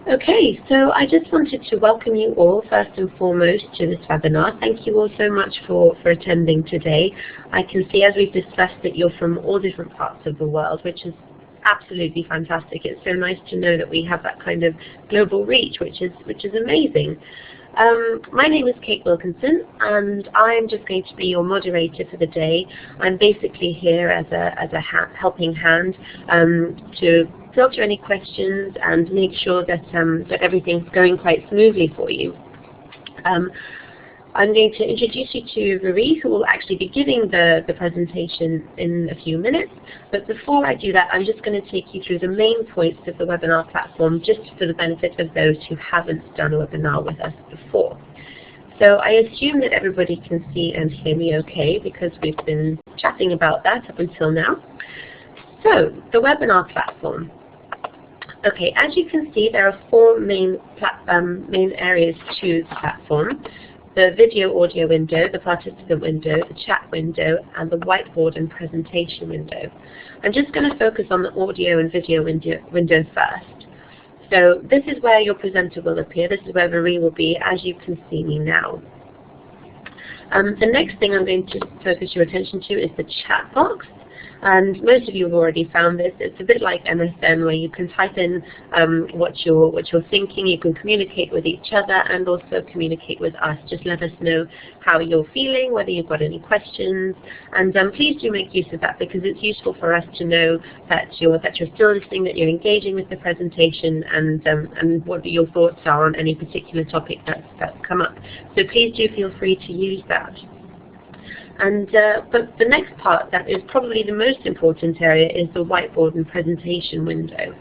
Okay, so I just wanted to welcome you all first and foremost to this webinar. Thank you all so much for attending today. I can see, as we've discussed, that you're from all different parts of the world, which is absolutely fantastic. It's so nice to know that we have that kind of global reach, which is amazing. My name is Kate Wilkinson, and I'm just going to be your moderator for the day. I'm basically here as a helping hand to filter any questions and make sure that that everything's going quite smoothly for you. I'm going to introduce you to Marie, who will actually be giving the presentation in a few minutes. But before I do that, I'm just going to take you through the main points of the webinar platform, just for the benefit of those who haven't done a webinar with us before. So I assume that everybody can see and hear me okay, because we've been chatting about that up until now. So, the webinar platform. Okay, as you can see, there are four main areas to the platform: the video audio window, the participant window, the chat window, and the whiteboard and presentation window. I'm just going to focus on the audio and video window first. So this is where your presenter will appear. This is where Marie will be, as you can see me now. The next thing I'm going to focus your attention to is the chat box. And most of you have already found this. It's a bit like MSN, where you can type in what you're thinking. You can communicate with each other and also communicate with us. Just let us know how you're feeling, whether you've got any questions, and please do make use of that, because it's useful for us to know that you're still listening, that you're engaging with the presentation, and what your thoughts are on any particular topic that's come up. So please do feel free to use that. And but the next part, that is probably the most important area, is the whiteboard and presentation window.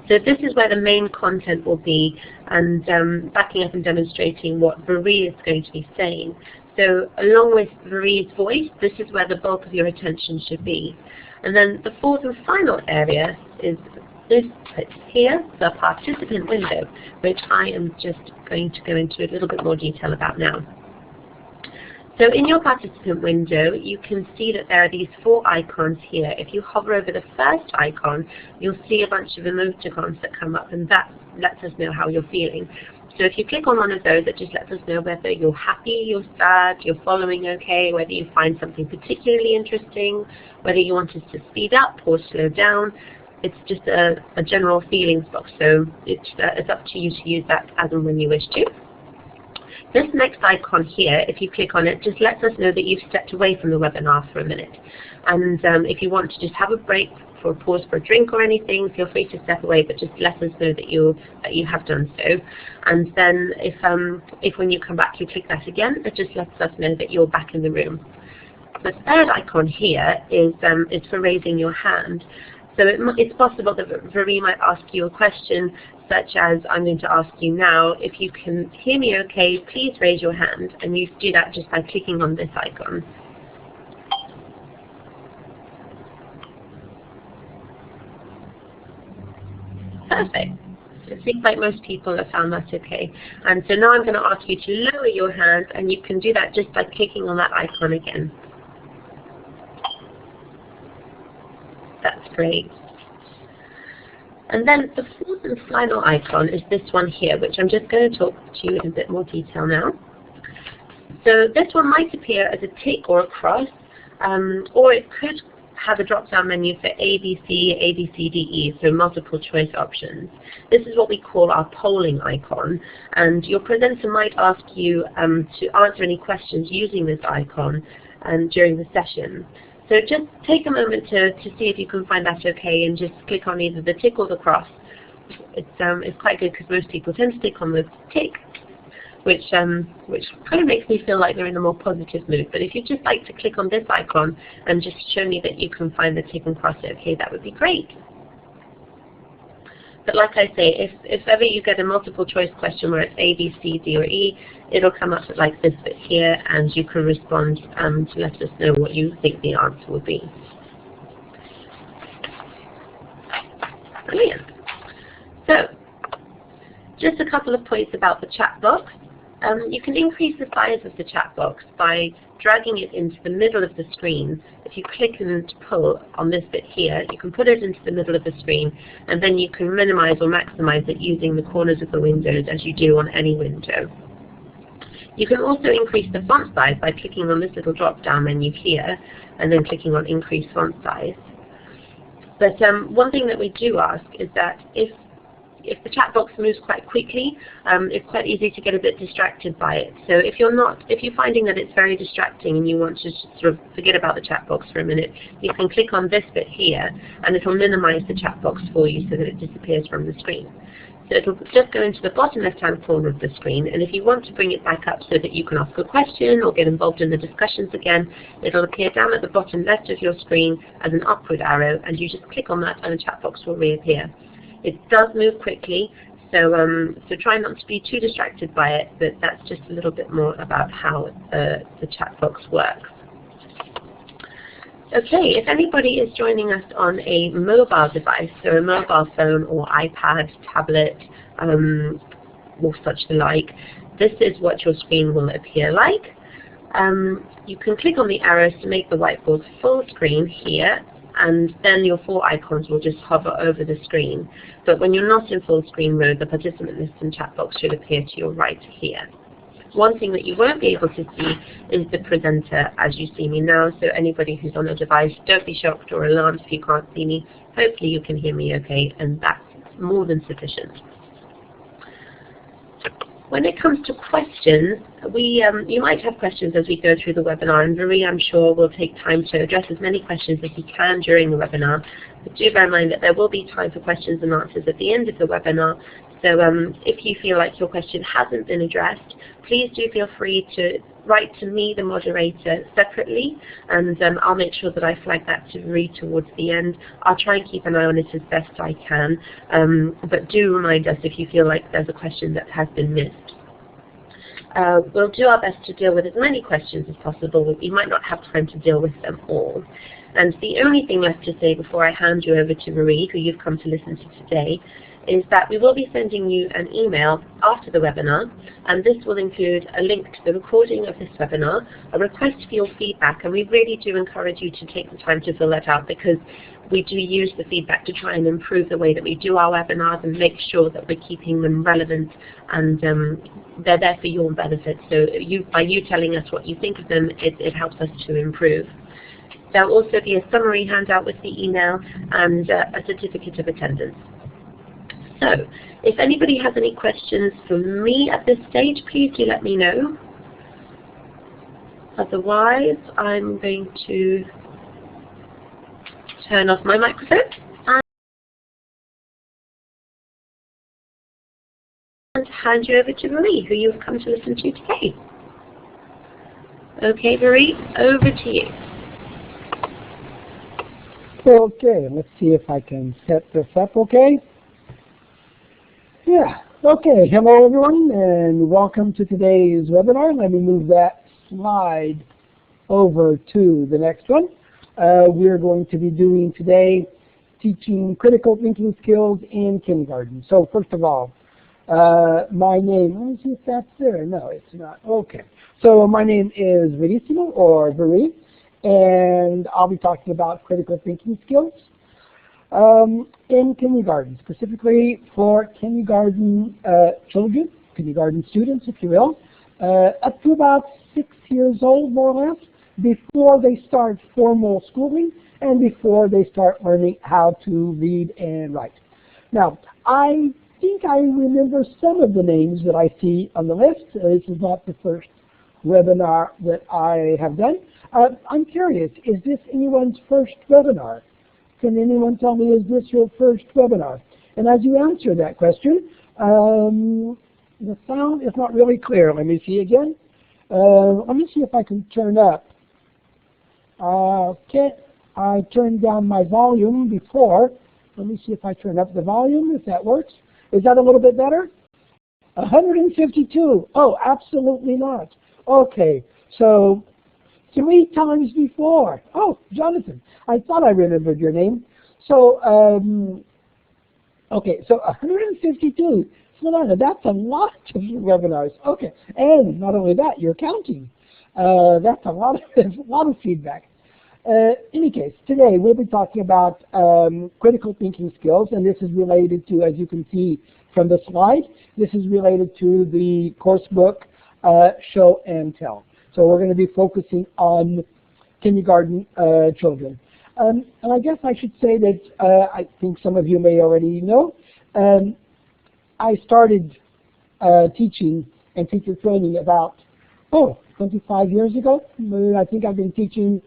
So this is where the main content will be, and backing up and demonstrating what Marie is going to be saying. So along with Marie's voice, this is where the bulk of your attention should be. And then the fourth and final area is this here, the participant window, which I am just going to go into a little bit more detail about now. So in your participant window, you can see that there are these four icons here. If you hover over the first icon, you'll see a bunch of emoticons that come up, and that lets us know how you're feeling. So if you click on one of those, it just lets us know whether you're happy, you're sad, you're following okay, whether you find something particularly interesting, whether you want us to speed up or slow down. It's just a general feelings box, so it's up to you to use that as and when you wish to. This next icon here, if you click on it, just lets us know that you've stepped away from the webinar for a minute. And if you want to just have a break, for a pause for a drink or anything, feel free to step away, but just let us know that you have done so. And then if when you come back you click that again, it just lets us know that you're back in the room. The third icon here is for raising your hand. So it's possible that Marie might ask you a question, such as I'm going to ask you now. If you can hear me okay, please raise your hand, and you do that just by clicking on this icon. Perfect. It seems like most people have found that okay. And so now I'm going to ask you to lower your hand, and you can do that just by clicking on that icon again. That's great. And then the fourth and final icon is this one here, which I'm just going to talk to you in a bit more detail now. So this one might appear as a tick or a cross, or it could have a drop-down menu for A, B, C, A, B, C, D, E, so multiple choice options. This is what we call our polling icon, and your presenter might ask you to answer any questions using this icon during the session. So just take a moment to see if you can find that okay, and just click on either the tick or the cross. It's quite good, because most people tend to click on the tick, which kind of makes me feel like they're in a more positive mood. But if you'd just like to click on this icon and just show me that you can find the tick and cross okay, that would be great. But like I say, if ever you get a multiple choice question where it's A, B, C, D, or E, it'll come up like this bit here, and you can respond to let us know what you think the answer would be. Brilliant. So, just a couple of points about the chat box. You can increase the size of the chat box by dragging it into the middle of the screen. If you click and pull on this bit here, you can put it into the middle of the screen, and then you can minimize or maximize it using the corners of the windows as you do on any window. You can also increase the font size by clicking on this little drop-down menu here, and then clicking on Increase Font Size. But one thing that we do ask is that if the chat box moves quite quickly, it's quite easy to get a bit distracted by it. So if you're finding that it's very distracting and you want to just sort of forget about the chat box for a minute, you can click on this bit here, and it'll minimize the chat box for you so that it disappears from the screen. So it'll just go into the bottom left-hand corner of the screen, and if you want to bring it back up so that you can ask a question or get involved in the discussions again, it'll appear down at the bottom left of your screen as an upward arrow, and you just click on that and the chat box will reappear. It does move quickly, so try not to be too distracted by it, but that's just a little bit more about how the chat box works. Okay, if anybody is joining us on a mobile device, so a mobile phone or iPad, tablet, or such the like, this is what your screen will appear like. You can click on the arrows to make the whiteboard full screen here, and then your 4 icons will just hover over the screen. But when you're not in full screen mode, the participant list and chat box should appear to your right here. One thing that you won't be able to see is the presenter as you see me now, so anybody who's on a device, don't be shocked or alarmed if you can't see me. Hopefully you can hear me okay, and that's more than sufficient. When it comes to questions, you might have questions as we go through the webinar, and Marie, I'm sure, will take time to address as many questions as he can during the webinar. But do bear in mind that there will be time for questions and answers at the end of the webinar. So if you feel like your question hasn't been addressed, please do feel free to write to me, the moderator, separately, and I'll make sure that I flag that to Marie towards the end. I'll try and keep an eye on it as best I can, but do remind us if you feel like there's a question that has been missed. We'll do our best to deal with as many questions as possible, but we might not have time to deal with them all. And the only thing left to say before I hand you over to Marie, who you've come to listen to today, is that we will be sending you an email after the webinar, and this will include a link to the recording of this webinar, a request for your feedback, and we really do encourage you to take the time to fill that out, because we do use the feedback to try and improve the way that we do our webinars and make sure that we're keeping them relevant, and they're there for your benefit. So by you telling us what you think of them, it helps us to improve. There will also be a summary handout with the email and a certificate of attendance. So, if anybody has any questions for me at this stage, please do let me know. Otherwise, I'm going to turn off my microphone and hand you over to Marie, who you've come to listen to today. Okay, Marie, over to you. Okay, let's see if I can set this up okay. Yeah, okay, hello everyone, and welcome to today's webinar. Let me move that slide over to the next one. We're going to be doing today teaching critical thinking skills in kindergarten. So first of all, my name, let me see if that's there. No, it's not. Okay. So my name is Verissimo, or Veri, and I'll be talking about critical thinking skills in kindergarten, specifically for kindergarten children, kindergarten students, if you will, up to about 6 years old, more or less, before they start formal schooling and before they start learning how to read and write. Now, I think I remember some of the names that I see on the list. This is not the first webinar that I have done. I'm curious, is this anyone's first webinar? Can anyone tell me, is this your first webinar? And as you answer that question, the sound is not really clear. Let me see again. Let me see if I can turn up. Okay, I turned down my volume before. Let me see if I turn up the volume, if that works. Is that a little bit better? 152. Oh, absolutely not. Okay, so 3 times before. Oh, Jonathan, I thought I remembered your name. So, okay, so 152, Lorena, that's a lot of webinars. Okay, and not only that, you're counting. That's a lot of feedback. In any case, today we'll be talking about critical thinking skills, and this is related to, as you can see from the slide, this is related to the course book, Show and Tell. So we're going to be focusing on kindergarten children. And I guess I should say that I think some of you may already know, I started teaching and teacher training about, 25 years ago. I think I've been teaching,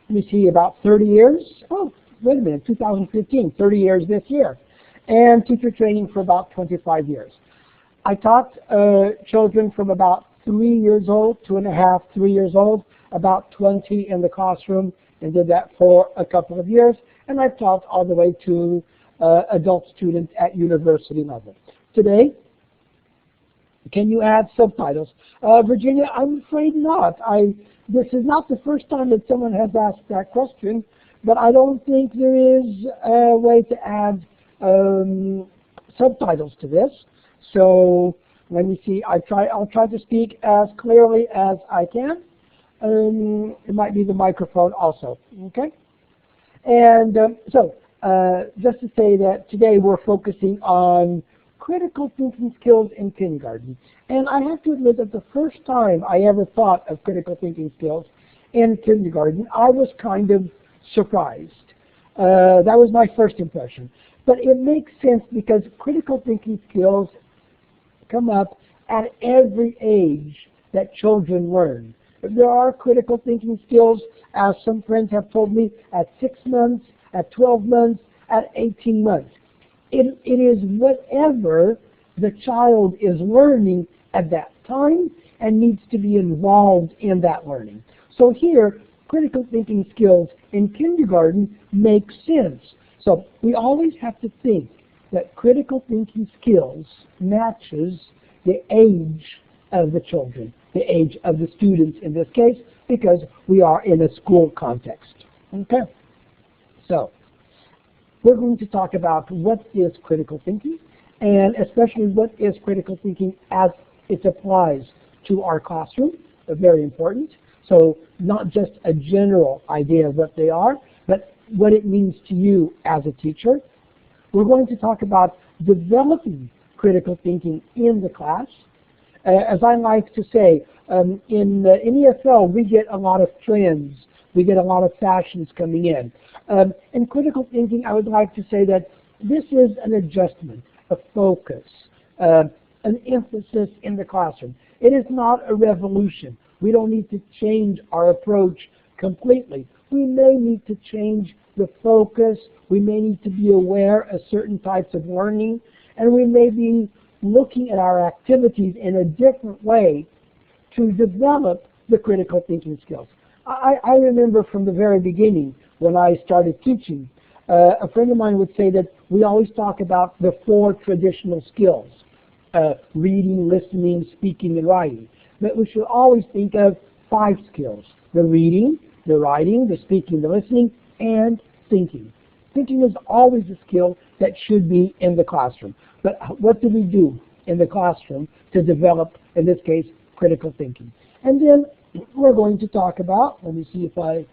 let me see, about 30 years. Oh, wait a minute, 2015, 30 years this year. And teacher training for about 25 years. I taught children from about 3 years old, 2.5, 3 years old, about 20 in the classroom, and did that for a couple of years. And I've taught all the way to adult students at university level. Today, can you add subtitles? Virginia, I'm afraid not. This is not the first time that someone has asked that question, but I don't think there is a way to add subtitles to this. So let me see. I'll try to speak as clearly as I can. It might be the microphone also. Okay. And just to say that today we're focusing on critical thinking skills in kindergarten. And I have to admit that the first time I ever thought of critical thinking skills in kindergarten, I was kind of surprised. That was my first impression. But it makes sense because critical thinking skills come up at every age that children learn. There are critical thinking skills, as some friends have told me, at 6 months, at 12 months, at 18 months. It is whatever the child is learning at that time and needs to be involved in that learning. So here, critical thinking skills in kindergarten make sense. So we always have to think that critical thinking skills matches the age of the children, the age of the students in this case, because we are in a school context. Okay? So we're going to talk about what is critical thinking, and especially what is critical thinking as it applies to our classroom. Very important. So not just a general idea of what they are, but what it means to you as a teacher. We're going to talk about developing critical thinking in the class. As I like to say, in ESL we get a lot of trends. We get a lot of fashions coming in. In critical thinking, I would like to say that this is an adjustment, a focus, an emphasis in the classroom. It is not a revolution. We don't need to change our approach completely. We may need to change the focus. We may need to be aware of certain types of learning, and we may be looking at our activities in a different way to develop the critical thinking skills. I remember from the very beginning when I started teaching, a friend of mine would say that we always talk about the 4 traditional skills, reading, listening, speaking, and writing. But we should always think of 5 skills: the reading, the writing, the speaking, the listening, and thinking. Thinking is always a skill that should be in the classroom. But what do we do in the classroom to develop, in this case, critical thinking? And then we're going to talk about, let me see if I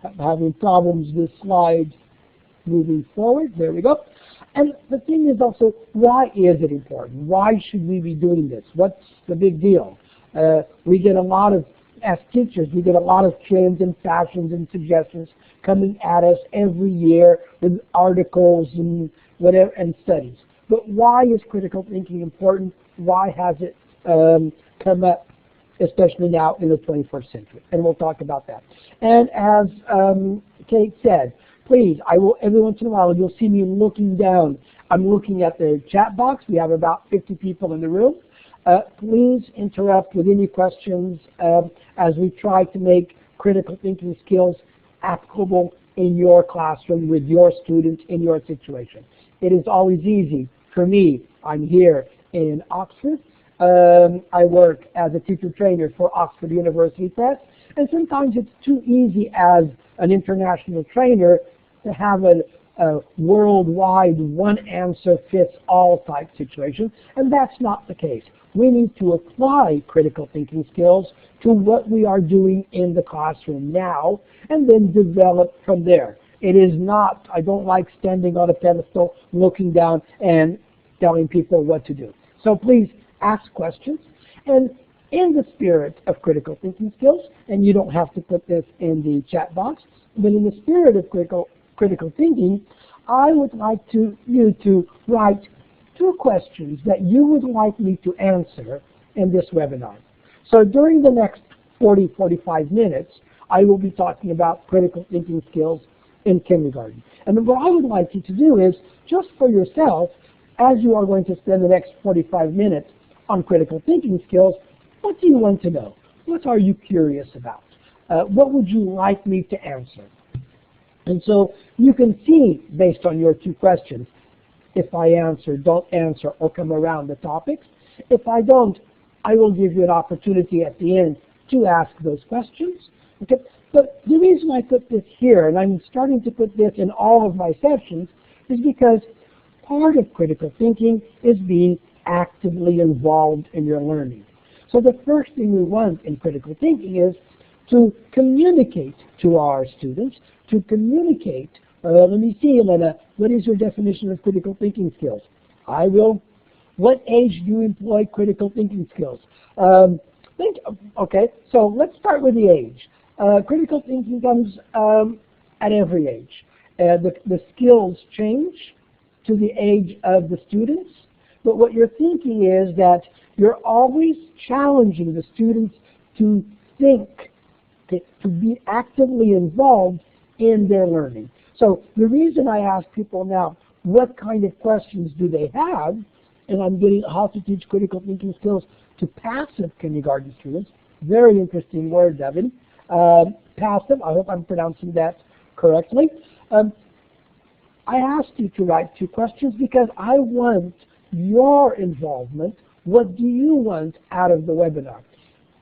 am having problems with slides moving forward. There we go. And the thing is also, why is it important? Why should we be doing this? What's the big deal? We get a lot of, as teachers, we get a lot of trends and fashions and suggestions coming at us every year with articles and whatever and studies. But why is critical thinking important? Why has it come up, especially now in the 21st century? And we'll talk about that. And as Kate said, please, I will, every once in a while, you'll see me looking down. I'm looking at the chat box. We have about 50 people in the room. Please interrupt with any questions as we try to make critical thinking skills applicable in your classroom with your students in your situation. It is always easy for me. I'm here in Oxford. I work as a teacher trainer for Oxford University Press, and sometimes it's too easy as an international trainer to have a worldwide one-answer-fits-all type situation, and that's not the case. We need to apply critical thinking skills to what we are doing in the classroom now, and then develop from there. It is not, I don't like standing on a pedestal, looking down, and telling people what to do. So please ask questions, and in the spirit of critical thinking skills, and you don't have to put this in the chat box, but in the spirit of critical thinking, I would like you to write 2 questions that you would like me to answer in this webinar. So during the next 45 minutes, I will be talking about critical thinking skills in kindergarten. And what I would like you to do is, just for yourself, as you are going to spend the next 45 minutes on critical thinking skills, what do you want to know? What are you curious about? What would you like me to answer? And so you can see, based on your 2 questions, if I answer, don't answer, or come around the topics. If I don't, I will give you an opportunity at the end to ask those questions. Okay? But the reason I put this here, and I'm starting to put this in all of my sessions, is because part of critical thinking is being actively involved in your learning. So the first thing we want in critical thinking is to communicate to our students, to communicate. Let me see, Elena, what is your definition of critical thinking skills? I will. What age do you employ critical thinking skills? Okay, so let's start with the age. Critical thinking comes at every age. The skills change to the age of the students, but what you're thinking is that you're always challenging the students to think, to be actively involved in their learning. So the reason I ask people now, what kind of questions do they have, and I'm getting how to teach critical thinking skills to passive kindergarten students, very interesting word, Devin. Passive, I hope I'm pronouncing that correctly. I asked you to write 2 questions because I want your involvement. What do you want out of the webinar?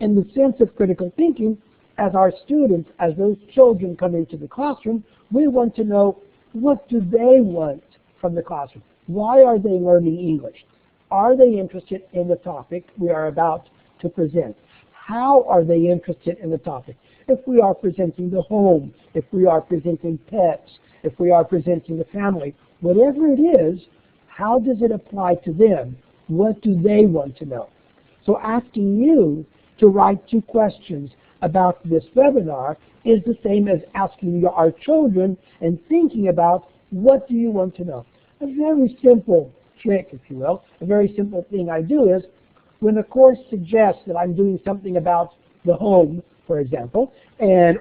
In the sense of critical thinking, as our students, as those children come into the classroom, we want to know, what do they want from the classroom? Why are they learning English? Are they interested in the topic we are about to present? How are they interested in the topic? If we are presenting the home, if we are presenting pets, if we are presenting the family, whatever it is, how does it apply to them? What do they want to know? So asking you to write 2 questions about this webinar is the same as asking our children and thinking about, what do you want to know? A very simple trick, if you will, a very simple thing I do is, when a course suggests that I'm doing something about the home, for example,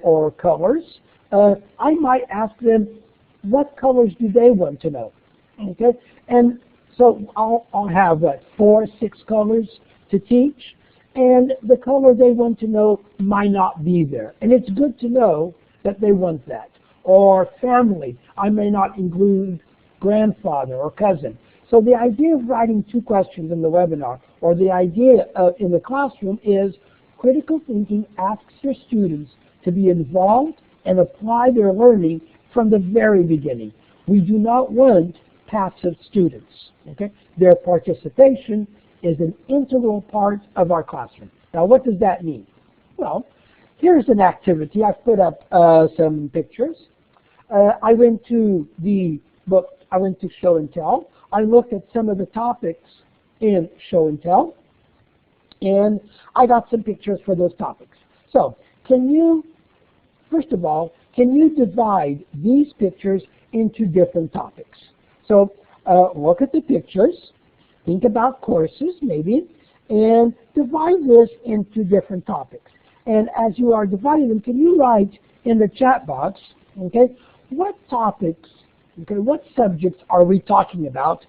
or colors, I might ask them, what colors do they want to know? Okay, and so I'll have 4, 6 colors to teach, and the color they want to know might not be there. And it's good to know that they want that. Or family, I may not include grandfather or cousin. So the idea of writing 2 questions in the webinar, or the idea in the classroom, is critical thinking asks your students to be involved and apply their learning from the very beginning. We do not want passive students. Okay? Their participation is an integral part of our classroom. Now, what does that mean? Well, here's an activity. I've put up some pictures. I went to the book, I went to Show and Tell. I looked at some of the topics in Show and Tell, and I got some pictures for those topics. So, can you, first of all, can you divide these pictures into different topics? So, look at the pictures, think about courses maybe, and divide this into different topics. And as you are dividing them, can you write in the chat box, okay, what topics, okay, what subjects are we talking about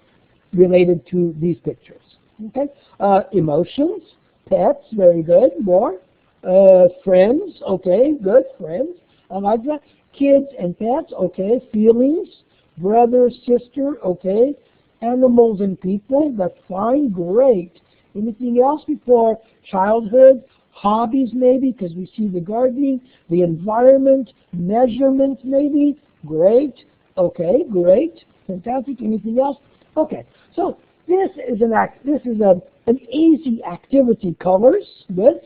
related to these pictures? Okay, emotions, pets, very good, more. Friends, okay, good, friends. I like that. Kids and pets, okay. Feelings, brother, sister, okay. Animals and people, that's fine, great. Anything else before childhood? Hobbies maybe, because we see the gardening, the environment, measurements maybe, great. Okay, great, fantastic. Anything else? Okay, so this is an easy activity, colors, good.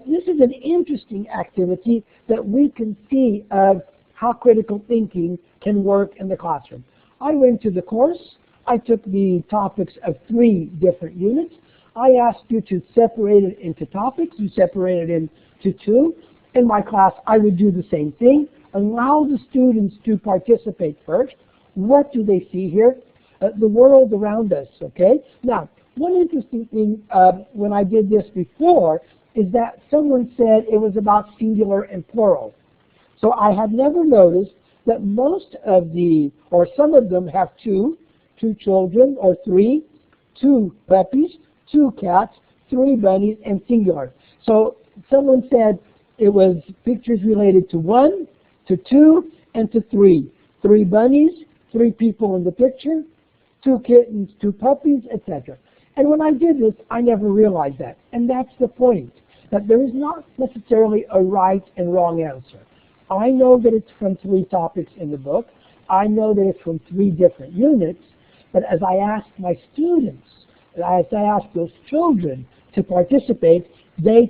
This is an interesting activity that we can see of how critical thinking can work in the classroom. I went to the course. I took the topics of 3 different units. I asked you to separate it into topics. You separated it into 2. In my class, I would do the same thing. Allow the students to participate first. What do they see here? The world around us, okay? Now, one interesting thing when I did this before is that someone said it was about singular and plural. So I had never noticed that most of or some of them have two children, or 3, 2 puppies, 2 cats, 3 bunnies, and singular. So someone said it was pictures related to 1, to 2, and to 3. 3 bunnies, 3 people in the picture, 2 kittens, 2 puppies, etc. And when I did this, I never realized that. And that's the point, that there is not necessarily a right and wrong answer. I know that it's from 3 topics in the book. I know that it's from 3 different units. But as I asked my students, as I asked those children to participate, they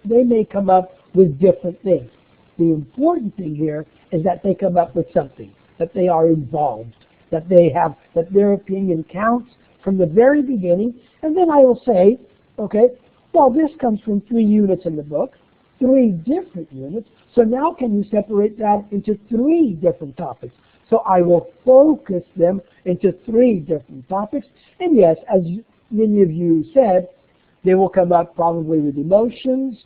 may come up with different things. The important thing here is that they come up with something, that they are involved, that their opinion counts from the very beginning. And then I will say, okay, well, this comes from 3 units in the book, 3 different units. So now can you separate that into 3 different topics? So I will focus them into 3 different topics. And yes, as many of you said, they will come up probably with emotions,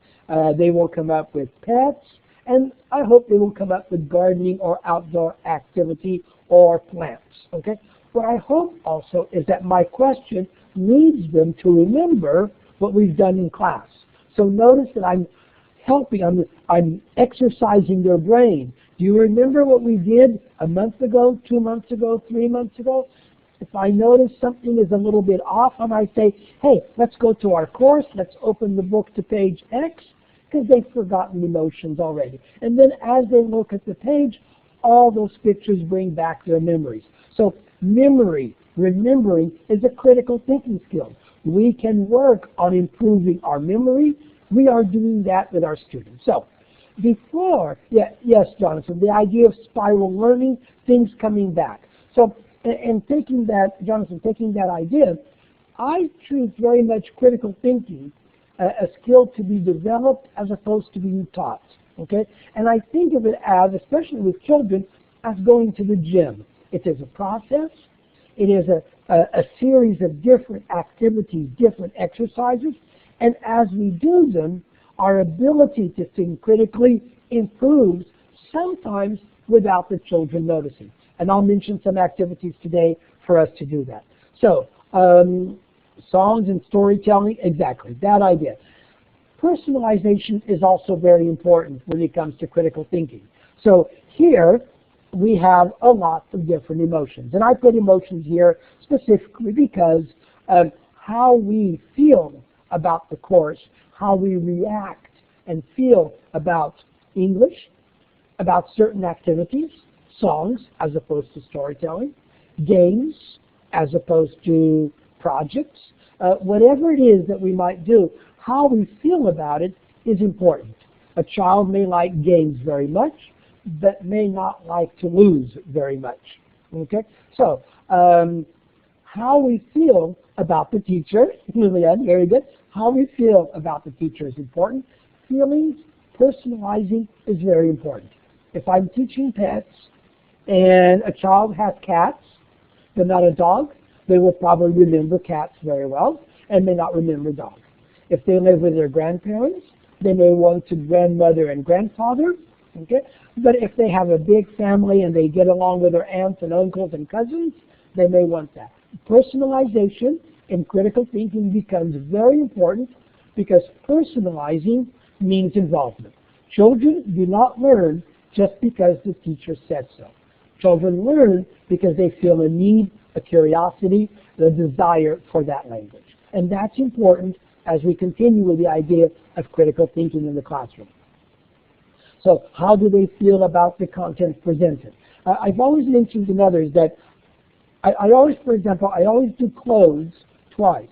they will come up with pets, and I hope they will come up with gardening or outdoor activity or plants. Okay? What I hope also is that my question leads them to remember what we've done in class. So notice that I'm exercising their brain. Do you remember what we did a month ago, 2 months ago, 3 months ago? If I notice something is a little bit off, I might say, hey, let's go to our course, let's open the book to page X, because they've forgotten emotions already. And then as they look at the page, all those pictures bring back their memories. So remembering is a critical thinking skill. We can work on improving our memory. We are doing that with our students. So before, yes, Jonathan, the idea of spiral learning, things coming back. So, and taking that, Jonathan, taking that idea, I treat very much critical thinking a skill to be developed as opposed to being taught. Okay? And I think of it as, especially with children, as going to the gym. It is a process. It is a series of different activities, different exercises, and as we do them, our ability to think critically improves, sometimes without the children noticing. And I'll mention some activities today for us to do that. So, songs and storytelling, exactly, that idea. Personalization is also very important when it comes to critical thinking. So here, we have a lot of different emotions. And I put emotions here specifically because of how we feel about the course, how we react and feel about English, about certain activities, songs as opposed to storytelling, games as opposed to projects, whatever it is that we might do, how we feel about it is important. A child may like games very much, but may not like to lose very much. Okay? So, how we feel about the teacher, Lillian, very good. How we feel about the teacher is important. Feelings, personalizing is very important. If I'm teaching pets and a child has cats, but not a dog, they will probably remember cats very well and may not remember dogs. If they live with their grandparents, they may want to grandmother and grandfather. Okay? But if they have a big family and they get along with their aunts and uncles and cousins, they may want that. Personalization in critical thinking becomes very important because personalizing means involvement. Children do not learn just because the teacher said so. Children learn because they feel a need, a curiosity, the desire for that language. And that's important as we continue with the idea of critical thinking in the classroom. So how do they feel about the content presented? I've always mentioned in others that I always, for example, I always do clothes twice.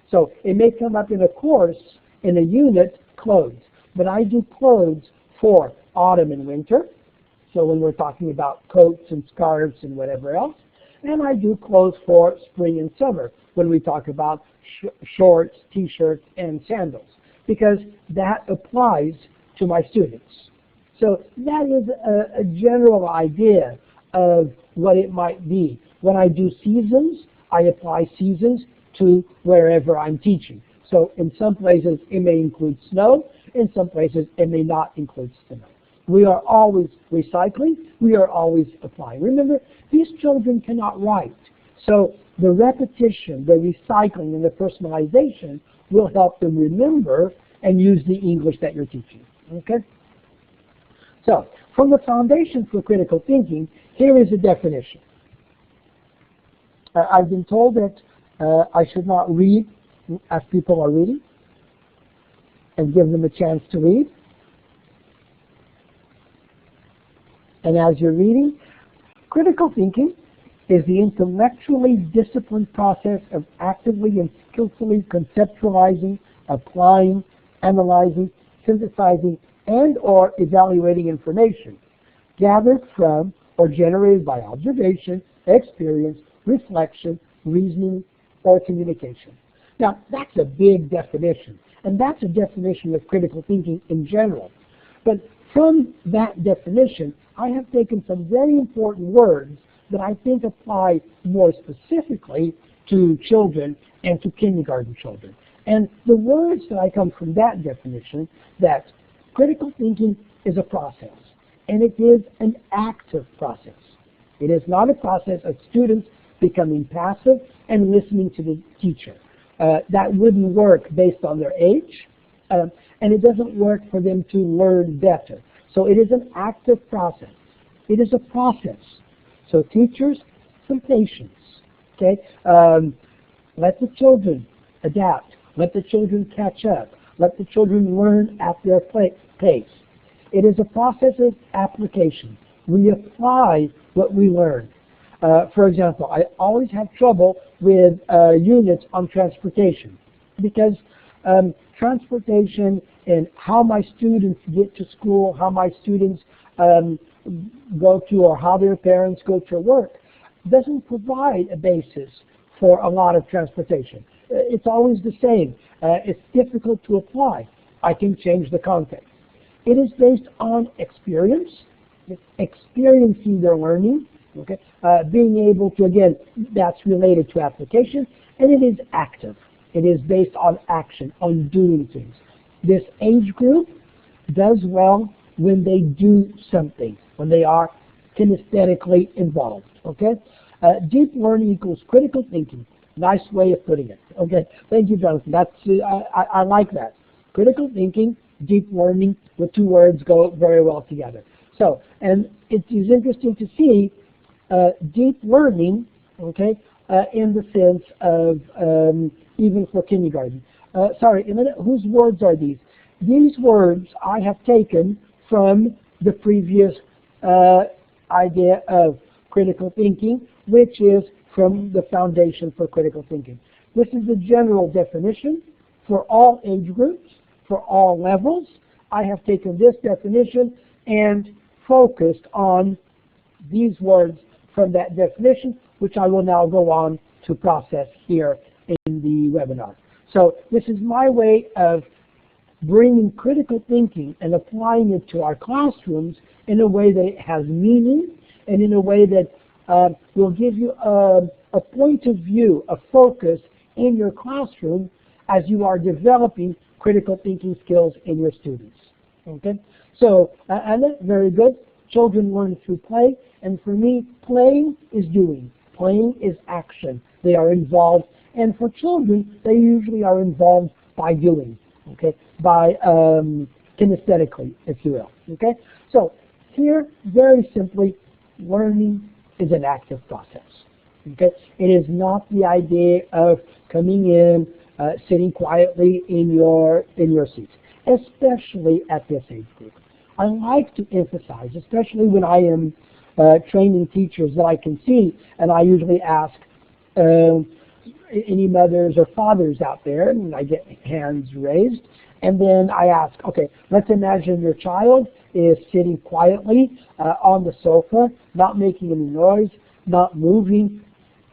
So it may come up in a course, in a unit, clothes. But I do clothes for autumn and winter. So when we're talking about coats and scarves and whatever else. And I do clothes for spring and summer when we talk about shorts, t-shirts, and sandals. Because that applies to my students. So that is a general idea of what it might be. When I do seasons, I apply seasons to wherever I'm teaching. So in some places it may include snow, in some places it may not include snow. We are always recycling, we are always applying. Remember, these children cannot write. So the repetition, the recycling, and the personalization will help them remember and use the English that you're teaching. Okay? So, from the foundation for critical thinking, here is a definition. I've been told that I should not read as people are reading and give them a chance to read. And as you're reading, critical thinking is the intellectually disciplined process of actively and skillfully conceptualizing, applying, analyzing, synthesizing, and or evaluating information gathered from or generated by observation, experience, reflection, reasoning, or communication. Now, that's a big definition, and that's a definition of critical thinking in general. But from that definition, I have taken some very important words that I think apply more specifically to children and to kindergarten children. And the words that I come from that definition, that critical thinking is a process, and it is an active process. It is not a process of students becoming passive and listening to the teacher. That wouldn't work based on their age, and it doesn't work for them to learn better. So it is an active process. It is a process. So teachers, some patience. Okay, let the children adapt. Let the children catch up. Let the children learn at their pace. It is a process of application. We apply what we learn. For example, I always have trouble with units on transportation because transportation and how my students get to school, how my students go to, or how their parents go to work, doesn't provide a basis for a lot of transportation. It's always the same. It's difficult to apply. I can change the context. It is based on experience, experiencing their learning, okay? Being able to, again, that's related to application, and it is active. It is based on action, on doing things. This age group does well when they do something, when they are kinesthetically involved, okay? Deep learning equals critical thinking. Nice way of putting it. Okay, thank you, Jonathan. That's I like that. Critical thinking, deep learning, the two words go very well together. So, and it is interesting to see deep learning, okay, in the sense of even for kindergarten. Sorry, a minute, whose words are these? These words I have taken from the previous idea of critical thinking, which is from the Foundation for Critical Thinking. This is the general definition for all age groups, for all levels. I have taken this definition and focused on these words from that definition, which I will now go on to process here in the webinar. So this is my way of bringing critical thinking and applying it to our classrooms in a way that it has meaning and in a way that will give you a point of view, a focus in your classroom as you are developing critical thinking skills in your students. Okay? So, and that's very good. Children learn through play, and for me, playing is doing. Playing is action. They are involved, and for children, they usually are involved by doing, okay? By kinesthetically, if you will, okay? So, here, very simply, learning is an active process. Okay? It is not the idea of coming in, sitting quietly in your seats, especially at this age group. I like to emphasize, especially when I am training teachers that I can see, and I usually ask any mothers or fathers out there, and I get hands raised, and then I ask, okay, let's imagine your child is sitting quietly on the sofa, not making any noise, not moving,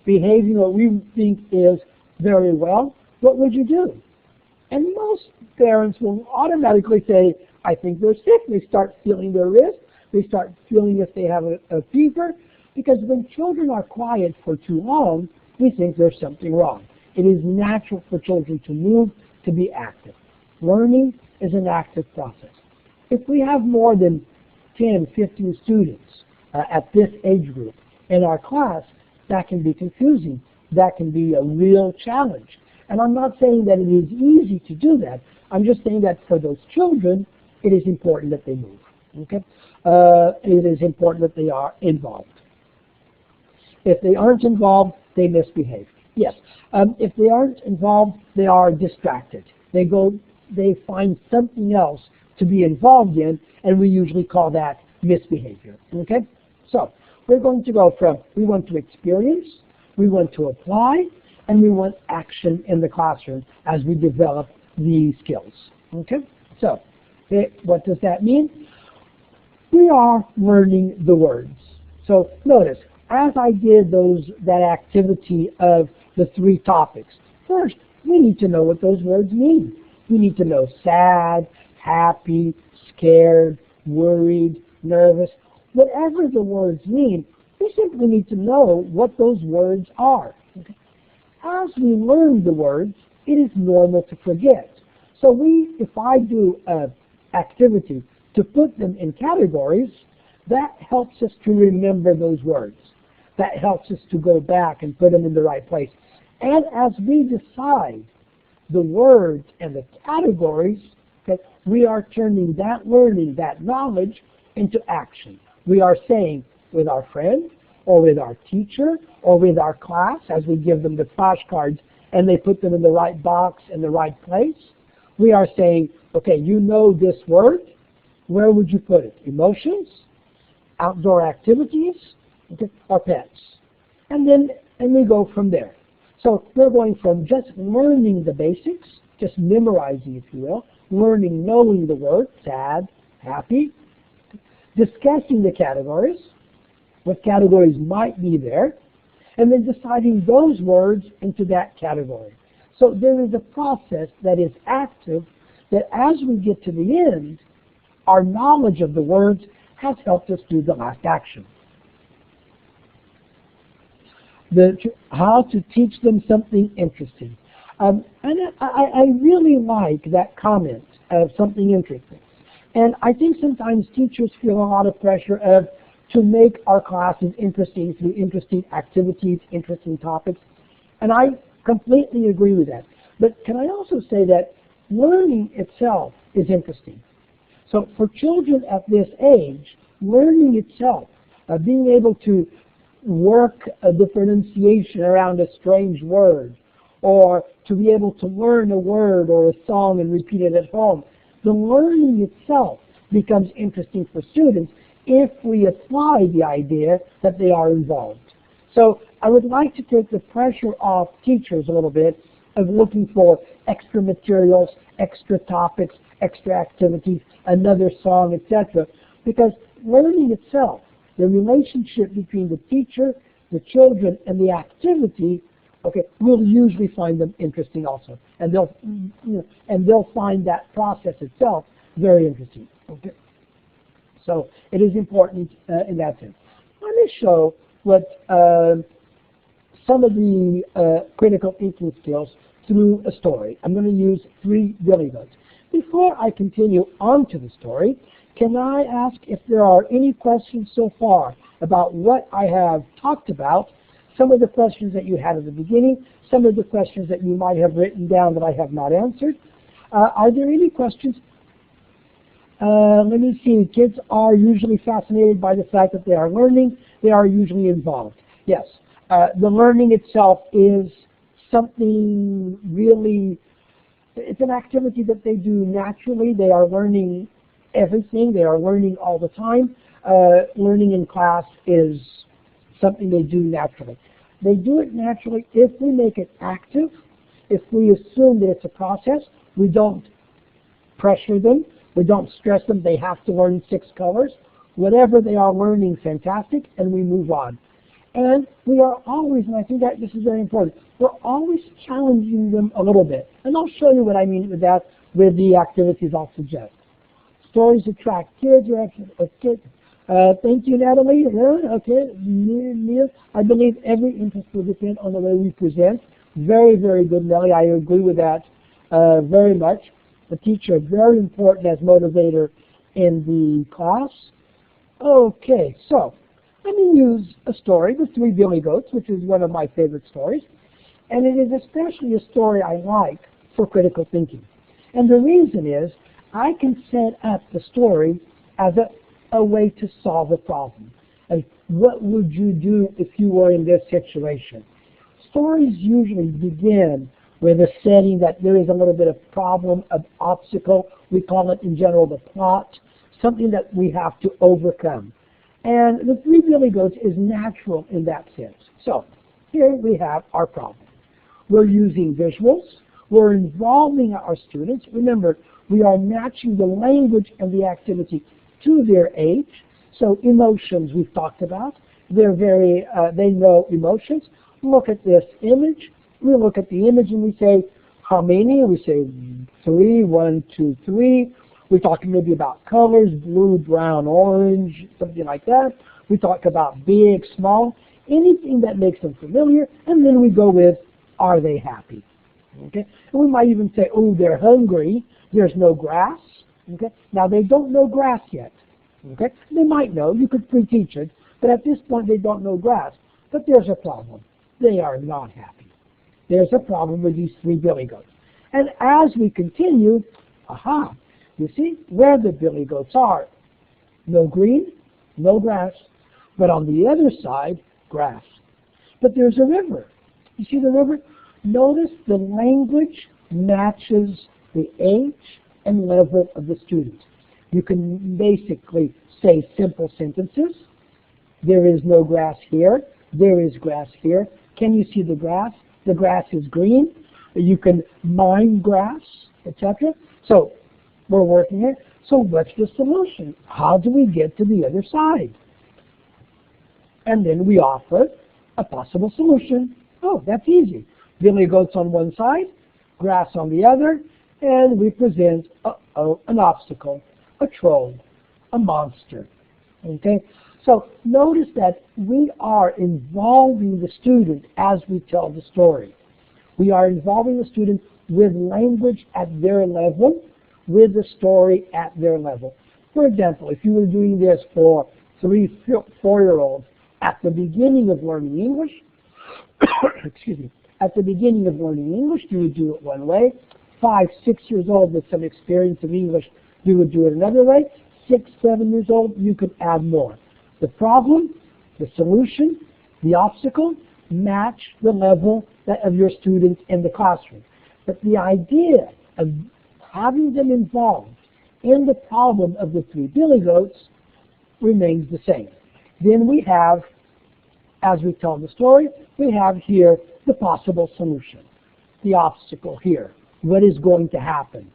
behaving what we think is very well. What would you do? And most parents will automatically say, I think they're sick. They start feeling their wrist. They start feeling if they have a fever. Because when children are quiet for too long, we think there's something wrong. It is natural for children to move, to be active. Learning is an active process. If we have more than 10, 15 students at this age group in our class, that can be confusing. That can be a real challenge. And I'm not saying that it is easy to do that. I'm just saying that for those children, it is important that they move. Okay? It is important that they are involved. If they aren't involved, they misbehave. Yes. If they aren't involved, they are distracted. They find something else to be involved in, and we usually call that misbehavior. Okay? So we're going to go from we want to experience, we want to apply, and we want action in the classroom as we develop these skills. Okay? So what does that mean? We are learning the words. So notice, as I did that activity of the 3 topics, first, we need to know what those words mean. We need to know sad, happy, scared, worried, nervous. Whatever the words mean, we simply need to know what those words are. Okay? As we learn the words, it is normal to forget. So if I do an activity to put them in categories, that helps us to remember those words. That helps us to go back and put them in the right place. And as we decide the words and the categories, okay, we are turning that learning, that knowledge, into action. We are saying with our friend, or with our teacher, or with our class, as we give them the flashcards and they put them in the right box in the right place, we are saying, okay, you know this word, where would you put it? Emotions, outdoor activities, okay, or pets. And we go from there. So we're going from just learning the basics, just memorizing, if you will, learning, knowing the word, sad, happy, discussing the categories, what categories might be there, and then deciding those words into that category. So there is a process that is active that as we get to the end, our knowledge of the words has helped us do the last action. How to teach them something interesting. And I really like that comment of something interesting. And I think sometimes teachers feel a lot of pressure to make our classes interesting through interesting activities, interesting topics. And I completely agree with that. But can I also say that learning itself is interesting. So for children at this age, learning itself, being able to work a differentiation around a strange word, or to be able to learn a word or a song and repeat it at home, the learning itself becomes interesting for students if we apply the idea that they are involved. So I would like to take the pressure off teachers a little bit of looking for extra materials, extra topics, extra activities, another song, etc. Because learning itself, the relationship between the teacher, the children, and the activity, okay, we'll usually find them interesting also. And they'll find that process itself very interesting. Okay? So it is important in that sense. Let me show what some of the critical thinking skills through a story. I'm going to use 3 billy goats. Before I continue on to the story, can I ask if there are any questions so far about what I have talked about, some of the questions that you had at the beginning, some of the questions that you might have written down that I have not answered? Are there any questions? Let me see. Kids are usually fascinated by the fact that they are learning. They are usually involved. Yes. The learning itself is something really, it's an activity that they do naturally. They are learning everything. They are learning all the time. learning in class is something they do naturally. They do it naturally if we make it active, if we assume that it's a process. We don't pressure them, we don't stress them, they have to learn 6 colors. Whatever they are learning, fantastic, and we move on. And we are always, and I think that this is very important, we're always challenging them a little bit. And I'll show you what I mean with that with the activities I'll suggest. Stories attract kids. Thank you, Natalie. Okay, Neil. I believe every interest will depend on the way we present. Very, very good, Nellie. I agree with that very much. The teacher, very important as motivator in the class. Okay, so let me use a story, The Three Billy Goats, which is one of my favorite stories. And it is especially a story I like for critical thinking. And the reason is I can set up the story as a way to solve a problem. Like, what would you do if you were in this situation? Stories usually begin with a setting that there is a little bit of problem, of obstacle. We call it in general the plot, something that we have to overcome. And The Three Billy Goats is natural in that sense. So here we have our problem. We're using visuals. We're involving our students. Remember, we are matching the language and the activity to their age. So emotions we've talked about. They're they know emotions. Look at this image. We look at the image and we say, how many? We say 3, 1, 2, 3. We're talking maybe about colors, blue, brown, orange, something like that. We talk about big, small, anything that makes them familiar. And then we go with, are they happy? Okay. And we might even say, oh, they're hungry. There's no grass. Okay. Now, they don't know grass yet. Okay. They might know. You could pre-teach it. But at this point, they don't know grass. But there's a problem. They are not happy. There's a problem with these 3 billy goats. And as we continue, you see where the billy goats are. No green, no grass. But on the other side, grass. But there's a river. You see the river? Notice the language matches the age and level of the student. You can basically say simple sentences. There is no grass here. There is grass here. Can you see the grass? The grass is green. You can mine grass, etc. So we're working here. So what's the solution? How do we get to the other side? And then we offer a possible solution. Oh, that's easy. Billy goats on one side, grass on the other, and we present an obstacle, a troll, a monster. Okay? So notice that we are involving the student as we tell the story. We are involving the student with language at their level, with the story at their level. For example, if you were doing this for 3, 4-year-olds at the beginning of learning English, excuse me, at the beginning of learning English, you would do it one way. 5, 6 years old with some experience of English, you would do it another way. 6, 7 years old, you could add more. The problem, the solution, the obstacle match the level of your students in the classroom. But the idea of having them involved in the problem of the 3 billy goats remains the same. Then we have, as we tell the story, we have here the possible solution, the obstacle here. What is going to happen?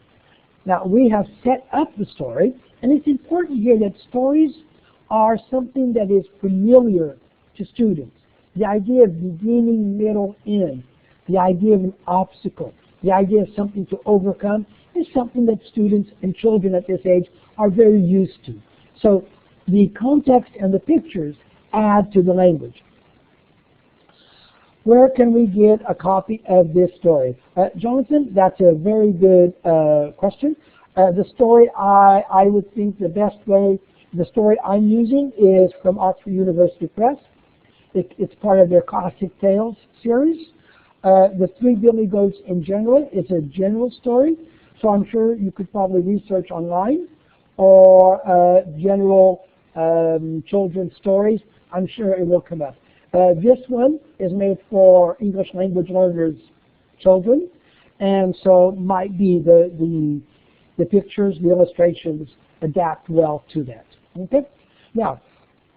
Now, we have set up the story, and it's important here that stories are something that is familiar to students. The idea of beginning, middle, end, the idea of an obstacle, the idea of something to overcome is something that students and children at this age are very used to. So the context and the pictures add to the language. Where can we get a copy of this story? Jonathan, that's a very good question. The story, I would think the best way, the story I'm using is from Oxford University Press. It's part of their Classic Tales series. The 3 billy goats in general is a general story, so I'm sure you could probably research online or general children's stories. I'm sure it will come up. This one is made for English language learners' children, and so might be the pictures, the illustrations adapt well to that. Okay? Now,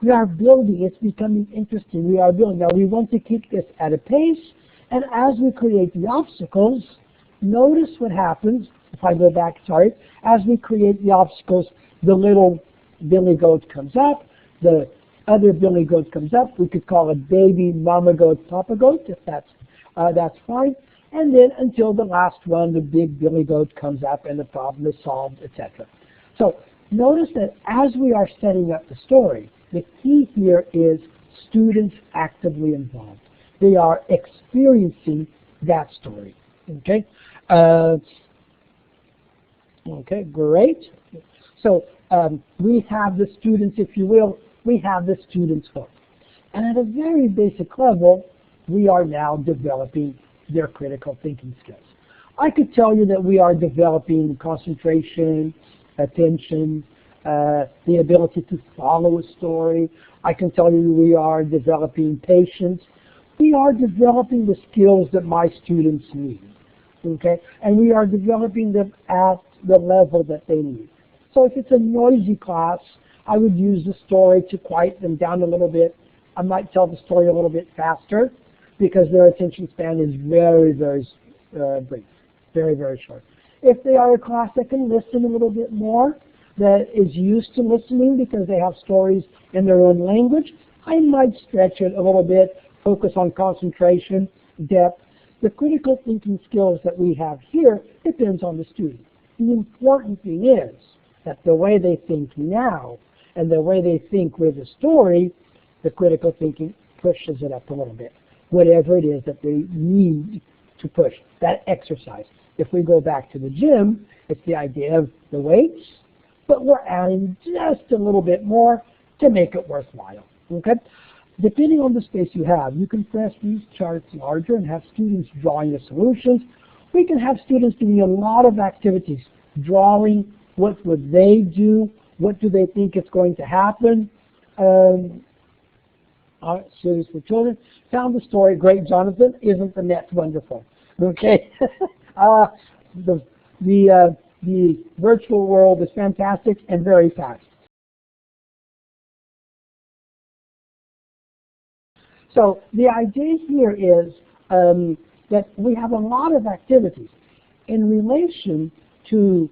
we are building, it's becoming interesting, we are building. Now, we want to keep this at a pace, and as we create the obstacles, notice what happens, if I go back, sorry, as we create the obstacles, the little billy goat comes up, the other billy goat comes up, we could call it baby mama goat, papa goat, if that's fine, and then until the last one, the big billy goat comes up and the problem is solved, etc. So notice that as we are setting up the story, the key here is students actively involved. They are experiencing that story. Okay? Okay, great. So we have the students, if you will, we have the students hooked. And at a very basic level, we are now developing their critical thinking skills. I could tell you that we are developing concentration, attention, the ability to follow a story. I can tell you we are developing patience. We are developing the skills that my students need, okay? And we are developing them at the level that they need. So if it's a noisy class, I would use the story to quiet them down a little bit. I might tell the story a little bit faster because their attention span is very, very brief, very, very short. If they are a class that can listen a little bit more, that is used to listening because they have stories in their own language, I might stretch it a little bit, focus on concentration, depth. The critical thinking skills that we have here depends on the student. The important thing is that the way they think now and the way they think with the story, the critical thinking pushes it up a little bit. Whatever it is that they need to push, that exercise. If we go back to the gym, it's the idea of the weights, but we're adding just a little bit more to make it worthwhile. Okay? Depending on the space you have, you can press these charts larger and have students drawing the solutions. We can have students doing a lot of activities, drawing what would they do, what do they think is going to happen. Series for children. Found the story, great, Jonathan. Isn't the net wonderful? Okay. The virtual world is fantastic and very fast. So the idea here is that we have a lot of activities in relation to,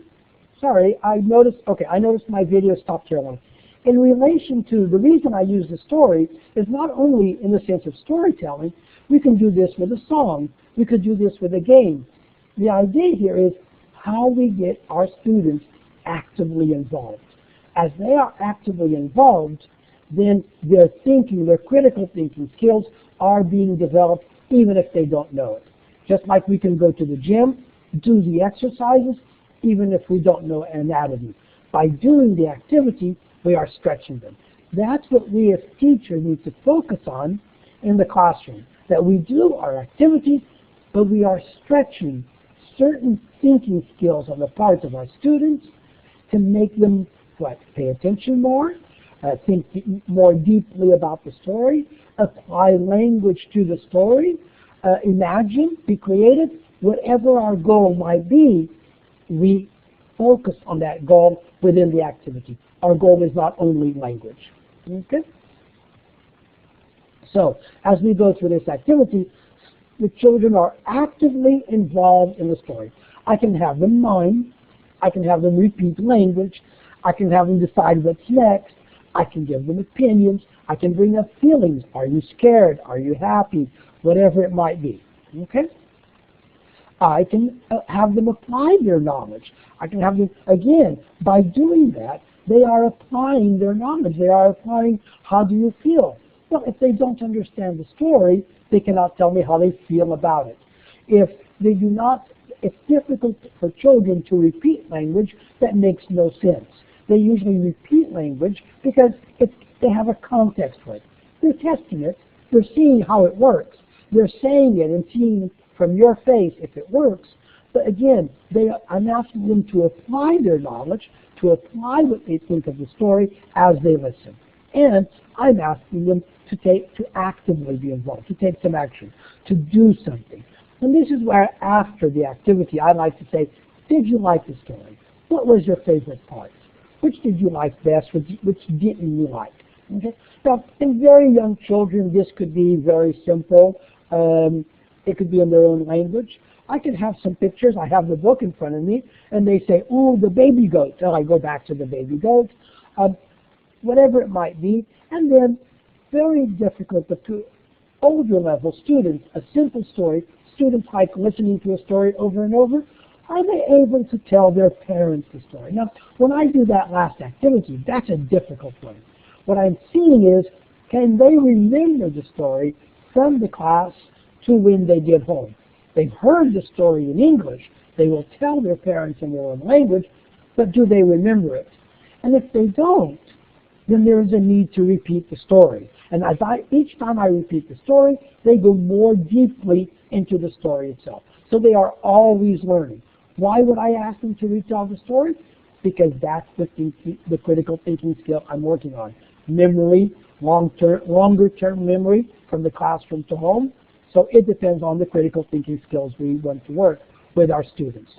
sorry, I noticed my video stopped here one. In relation to, the reason I use the story is not only in the sense of storytelling, we can do this with a song, we could do this with a game. The idea here is how we get our students actively involved. As they are actively involved, then their thinking, their critical thinking skills are being developed even if they don't know it. Just like we can go to the gym, do the exercises, even if we don't know anatomy. By doing the activity, we are stretching them. That's what we as teachers need to focus on in the classroom, that we do our activities, but we are stretching certain thinking skills on the part of our students to make them, pay attention more, think more deeply about the story, apply language to the story, imagine, be creative. Whatever our goal might be, we focus on that goal within the activity. Our goal is not only language. Okay? So, as we go through this activity, the children are actively involved in the story. I can have them mime, I can have them repeat language, I can have them decide what's next, I can give them opinions, I can bring up feelings. Are you scared? Are you happy? Whatever it might be. Okay? I can have them apply their knowledge. I can have them, again, by doing that, they are applying their knowledge. They are applying, how do you feel? Well, if they don't understand the story, they cannot tell me how they feel about it. If they do not, it's difficult for children to repeat language that makes no sense. They usually repeat language because they have a context for it. They're testing it. They're seeing how it works. They're saying it and seeing from your face if it works. But again, I'm asking them to apply their knowledge, to apply what they think of the story as they listen. And I'm asking them to actively be involved, to take some action, to do something. And this is where after the activity I like to say, did you like the story? What was your favorite part? which did you like best, which didn't you like? Okay? Now, in very young children, this could be very simple. It could be in their own language. I could have some pictures. I have the book in front of me, and they say, "Ooh, the baby goat." And I go back to the baby goat, whatever it might be. And then, very difficult, but to older level students, a simple story. Students like listening to a story over and over. Are they able to tell their parents the story? Now, when I do that last activity, that's a difficult one. What I'm seeing is, can they remember the story from the class to when they get home? They've heard the story in English. They will tell their parents in their own language, but do they remember it? And if they don't, then there is a need to repeat the story. And each time I repeat the story, they go more deeply into the story itself. So they are always learning. Why would I ask them to retell the story? Because that's the critical thinking skill I'm working on. Memory, longer term memory from the classroom to home. So it depends on the critical thinking skills we want to work with our students.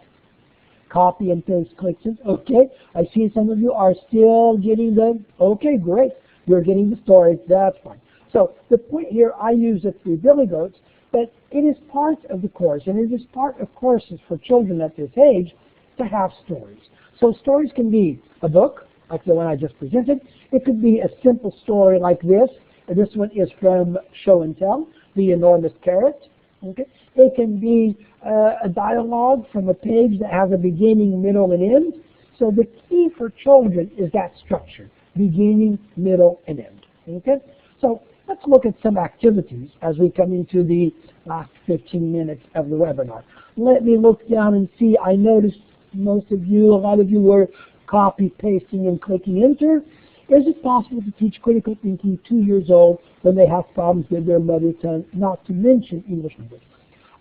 Copy and paste questions. Okay, I see some of you are still getting them. Okay, great. You're getting the story. That's fine. So the point here, I use the 3 billy goats, but it is part of the course, and it is part of courses for children at this age to have stories. So stories can be a book, like the one I just presented. It could be a simple story like this. This one is from Show and Tell, The Enormous Carrot. Okay? It can be a dialogue from a page that has a beginning, middle, and end. So the key for children is that structure, beginning, middle, and end. Okay? So let's look at some activities as we come into the last 15 minutes of the webinar. Let me look down and see. I noticed most of you, a lot of you were copy, pasting, and clicking enter. Is it possible to teach critical thinking 2 years old when they have problems with their mother tongue, not to mention English language?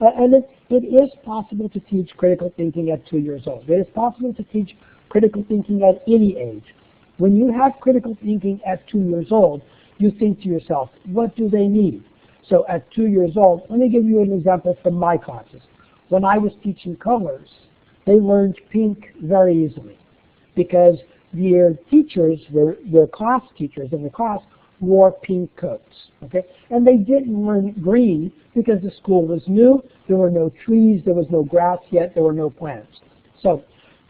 And it is possible to teach critical thinking at 2 years old. It is possible to teach critical thinking at any age. When you have critical thinking at 2 years old, you think to yourself, what do they need? So at 2 years old, let me give you an example from my classes. When I was teaching colors, they learned pink very easily because their teachers, their class teachers in the class, wore pink coats. Okay? And they didn't learn green because the school was new, there were no trees, there was no grass yet, there were no plants. So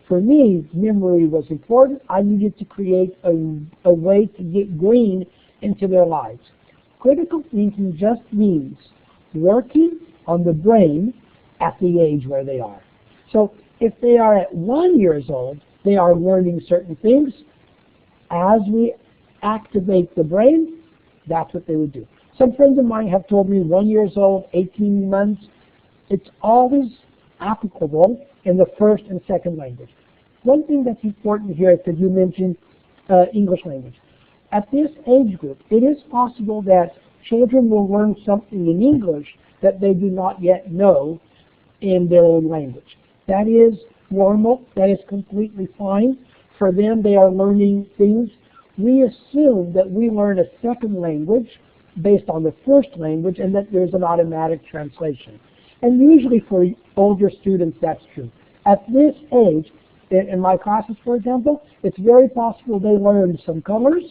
for me, memory was important. I needed to create a way to get green into their lives. Critical thinking just means working on the brain at the age where they are. So if they are at 1 year old, they are learning certain things. As we activate the brain, that's what they would do. Some friends of mine have told me 1 year old, 18 months, it's always applicable in the first and second language. One thing that's important here is that you mentioned English language. At this age group, it is possible that children will learn something in English that they do not yet know in their own language. That is normal. That is completely fine. For them, they are learning things. We assume that we learn a second language based on the first language and that there's an automatic translation. And usually for older students, that's true. At this age, in my classes, for example, it's very possible they learn some colors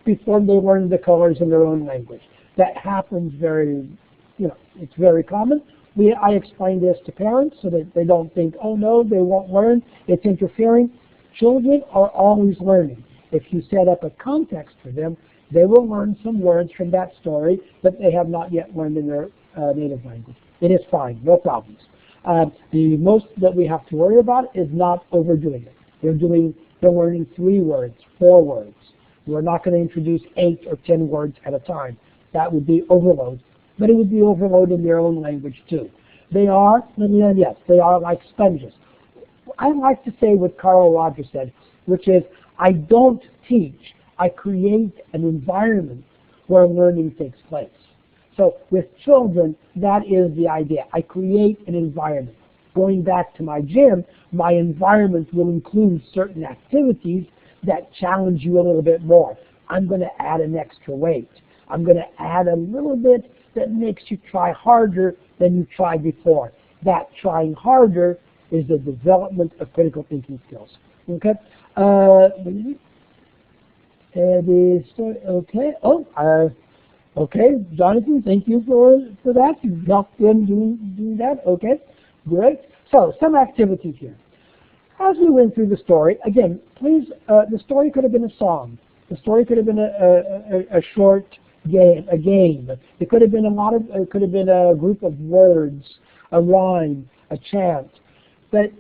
before they learn the colors in their own language. That happens it's very common. I explain this to parents so that they don't think, oh no, they won't learn, it's interfering. Children are always learning. If you set up a context for them, they will learn some words from that story that they have not yet learned in their native language. It is fine, no problems. The most that we have to worry about is not overdoing it. They're learning 3 words, 4 words. We're not going to introduce 8 or 10 words at a time. That would be overload. But it would be overload in their own language too. They are like sponges. I like to say what Carl Rogers said, which is, I don't teach, I create an environment where learning takes place. So with children, that is the idea. I create an environment. Going back to my gym, my environment will include certain activities that challenge you a little bit more. I'm going to add an extra weight. I'm going to add a little bit that makes you try harder than you tried before. That trying harder is the development of critical thinking skills. Okay? Okay. Oh, okay, Jonathan, thank you for that. You helped them doing that. Okay, great. So, some activities here. As we went through the story, again, please, the story could have been a song. The story could have been a short game, a game. It could have been it could have been a group of words, a rhyme, a chant. But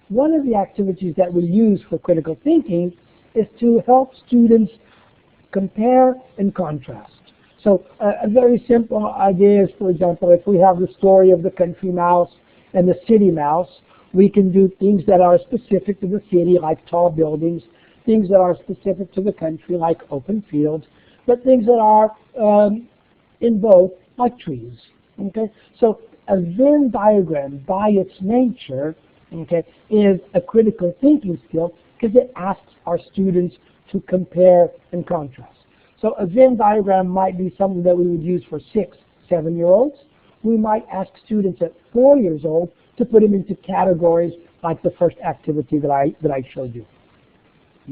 one of the activities that we use for critical thinking is to help students compare and contrast. So a very simple idea is, for example, if we have the story of the country mouse and the city mouse, we can do things that are specific to the city, like tall buildings, things that are specific to the country, like open fields, but things that are in both, like trees. Okay? So a Venn diagram, by its nature, okay, is a critical thinking skill because it asks our students to compare and contrast. So a Venn diagram might be something that we would use for 6, 7-year-olds. We might ask students at 4 years old to put them into categories like the first activity that I showed you.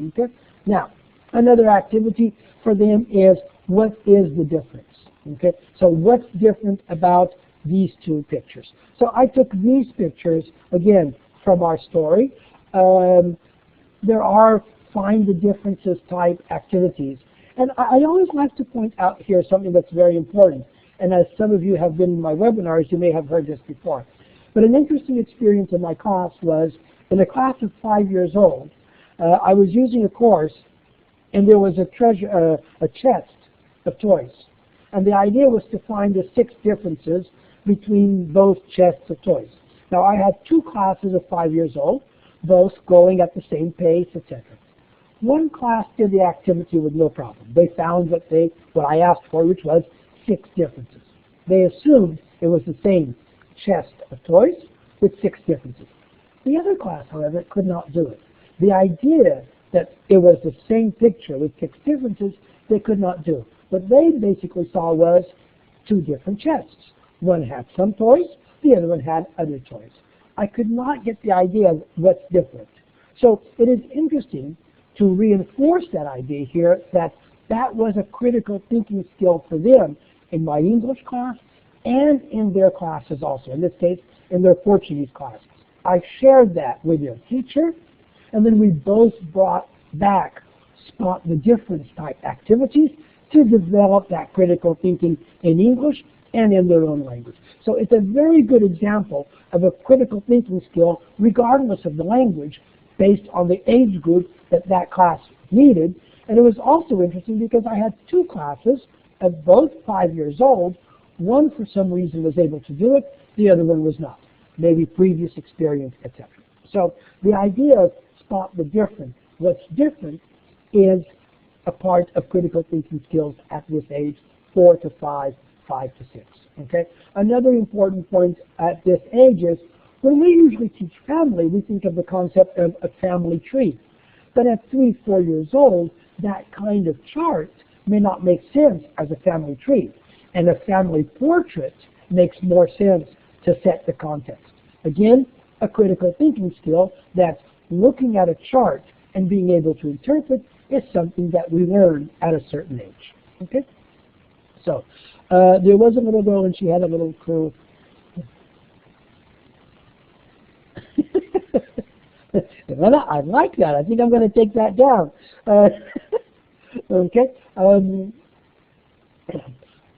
Okay? Now, another activity for them is, what is the difference? Okay? So what's different about these two pictures? So I took these pictures, again, from our story. There are find the differences type activities. And I always like to point out here something that's very important. And as some of you have been in my webinars, you may have heard this before. But an interesting experience in my class was, in a class of 5 years old, I was using a course, and there was a chest of toys. And the idea was to find the 6 differences between those chests of toys. Now, I had 2 classes of 5 years old, both going at the same pace, etc. One class did the activity with no problem. They found what I asked for, which was 6 differences. They assumed it was the same chest of toys with 6 differences. The other class, however, could not do it. The idea that it was the same picture with 6 differences, they could not do. What they basically saw was 2 different chests. One had some toys, the other one had other toys. I could not get the idea of what's different. So it is interesting to reinforce that idea here, that was a critical thinking skill for them in my English class and in their classes also, in this case, in their Portuguese classes. I shared that with their teacher, and then we both brought back spot the difference type activities to develop that critical thinking in English and in their own language. So it's a very good example of a critical thinking skill, regardless of the language, based on the age group that class needed. And it was also interesting because I had 2 classes of both 5 years old. One, for some reason, was able to do it. The other one was not. Maybe previous experience, etc. So the idea of spot the difference, what's different, is a part of critical thinking skills at this age, 4 to 5, 5 to 6. Okay? Another important point at this age is, when we usually teach family, we think of the concept of a family tree. But at 3, 4 years old, that kind of chart may not make sense as a family tree. And a family portrait makes more sense to set the context. Again, a critical thinking skill that's looking at a chart and being able to interpret is something that we learn at a certain age. Okay? So, there was a little girl and she had a little crew. Well, I like that. I think I'm going to take that down. Okay.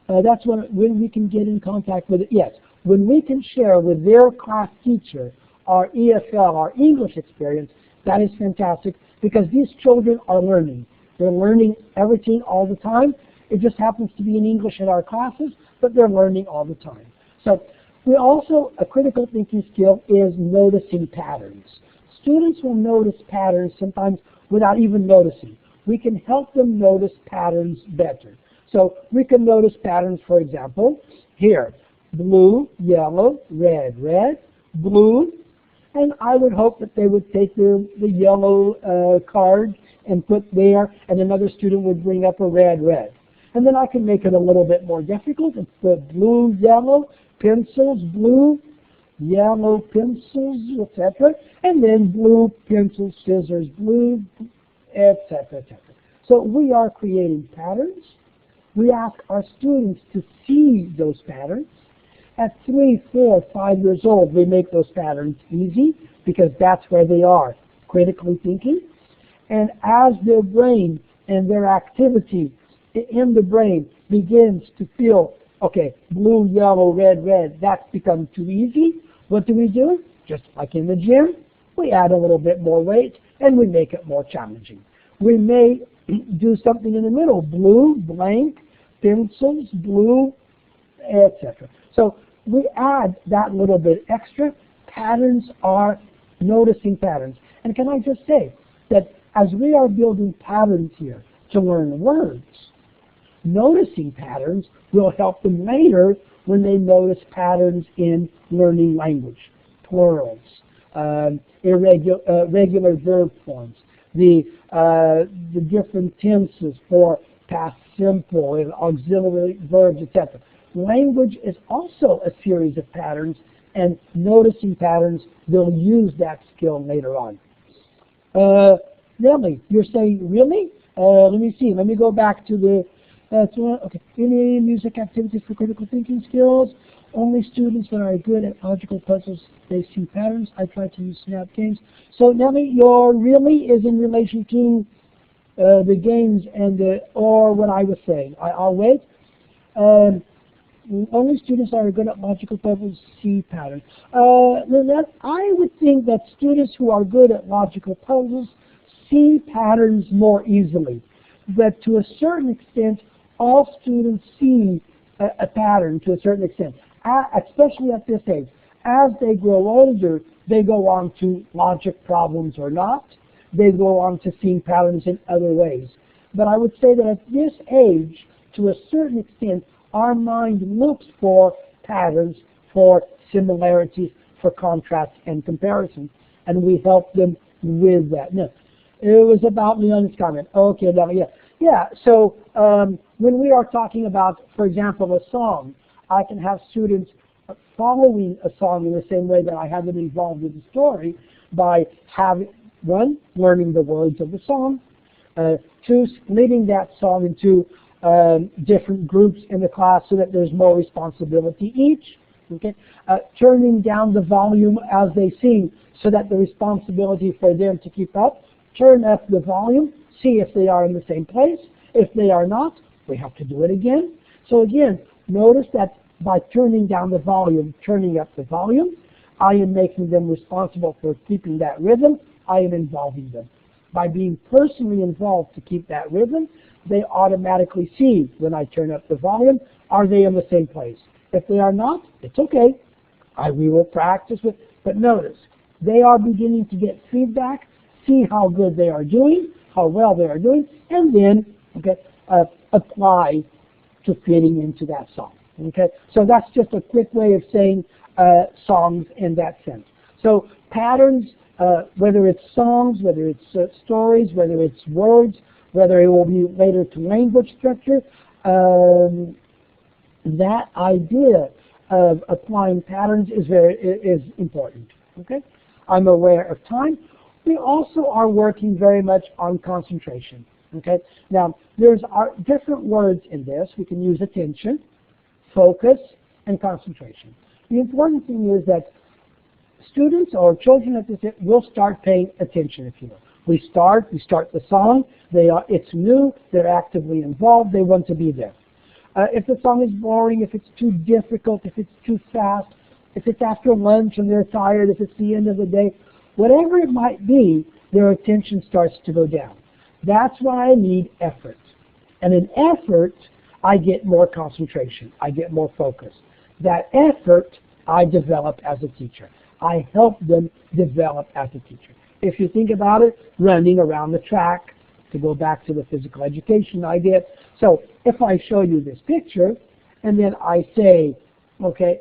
That's when we can get in contact with it. Yes, when we can share with their class teacher our EFL, our English experience, that is fantastic because these children are learning. They're learning everything all the time. It just happens to be in English in our classes, but they're learning all the time. So we also, a critical thinking skill is noticing patterns. Students will notice patterns sometimes without even noticing. We can help them notice patterns better. So we can notice patterns, for example, here, blue, yellow, red, red, blue, and I would hope that they would take the yellow card and put there, and another student would bring up a red, red. And then I can make it a little bit more difficult and put blue, yellow, pencils, blue, yellow pencils, etc., and then blue pencil, scissors, blue, etc., etc. So we are creating patterns. We ask our students to see those patterns. At 3, 4, 5 years old, we make those patterns easy because that's where they are, critically thinking. And as their brain and their activity in the brain begins to feel, okay, blue, yellow, red, red, that's become too easy, what do? Just like in the gym, we add a little bit more weight and we make it more challenging. We may do something in the middle, blue, blank, pencils, blue, etc. So we add that little bit extra. Patterns are noticing patterns. And can I just say that as we are building patterns here to learn words, noticing patterns will help them later when they notice patterns in learning language, plurals, irregular verb forms, the different tenses for past simple and auxiliary verbs, etc. Language is also a series of patterns, and noticing patterns, they'll use that skill later on. Nellie, you're saying, really? Let me see. Let me go back to the, okay. Any music activities for critical thinking skills? Only students that are good at logical puzzles, they see patterns. I try to use snap games. So Nellie, your really is in relation to the games and or what I was saying. I'll wait. Only students that are good at logical puzzles see patterns. I would think that students who are good at logical puzzles see patterns more easily. But to a certain extent, all students see a pattern to a certain extent, especially at this age. As they grow older, they go on to logic problems or not. They go on to seeing patterns in other ways. But I would say that at this age, to a certain extent, our mind looks for patterns, for similarities, for contrast and comparison, and we help them with that. No, it was about Leon's comment. Okay, yeah. So when we are talking about, for example, a song, I can have students following a song in the same way that I have them involved with the story by having, 1, learning the words of the song, 2, splitting that song into different groups in the class so that there's more responsibility each, okay? Turning down the volume as they sing so that the responsibility for them to keep up, turn up the volume, see if they are in the same place. If they are not, we have to do it again. So again, notice that by turning down the volume, turning up the volume, I am making them responsible for keeping that rhythm. I am involving them. By being personally involved to keep that rhythm, they automatically see when I turn up the volume, are they in the same place? If they are not, it's okay. We will practice with, but notice, they are beginning to get feedback, see how good they are doing, how well they are doing, and then apply to fitting into that song. Okay, so that's just a quick way of saying songs in that sense. So patterns, whether it's songs, whether it's stories, whether it's words, whether it will be later to language structure, that idea of applying patterns is important. Okay, I'm aware of time. We also are working very much on concentration. Okay, now there's different words in this. We can use attention, focus, and concentration. The important thing is that students or children at this will start paying attention, if you will. We start the song, it's new, they're actively involved, they want to be there. If the song is boring, if it's too difficult, if it's too fast, if it's after lunch and they're tired, if it's the end of the day, whatever it might be, their attention starts to go down. That's why I need effort. And in effort, I get more concentration. I get more focus. That effort I develop as a teacher. I help them develop as a teacher. If you think about it, running around the track, to go back to the physical education idea. So if I show you this picture, and then I say, okay,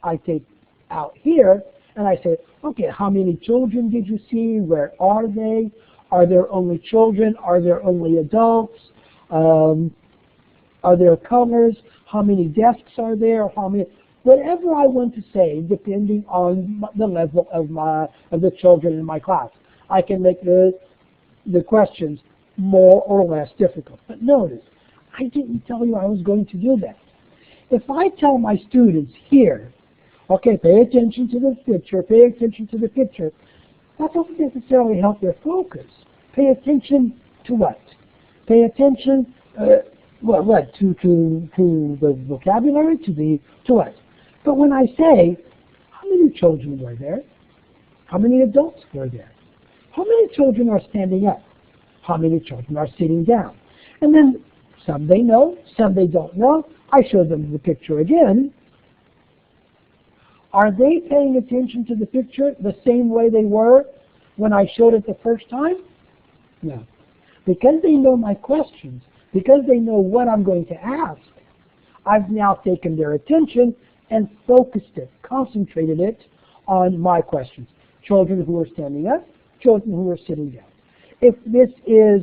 I take out here, and I say, okay, how many children did you see? Where are they? Are there only children? Are there only adults? Are there colors? How many desks are there? How many? Whatever I want to say, depending on the level of the children in my class. I can make the questions. more or less difficult. But notice, I didn't tell you I was going to do that. If I tell my students here, okay, pay attention to the picture, pay attention to the picture, that doesn't necessarily help their focus. Pay attention to what? Pay attention, to the vocabulary, to what? But when I say, how many children were there? How many adults were there? How many children are standing up? How many children are sitting down? And then some they know, some they don't know. I show them the picture again. Are they paying attention to the picture the same way they were when I showed it the first time? No. Because they know my questions, because they know what I'm going to ask, I've now taken their attention and focused it, concentrated it on my questions. Children who are standing up, children who are sitting down. If this is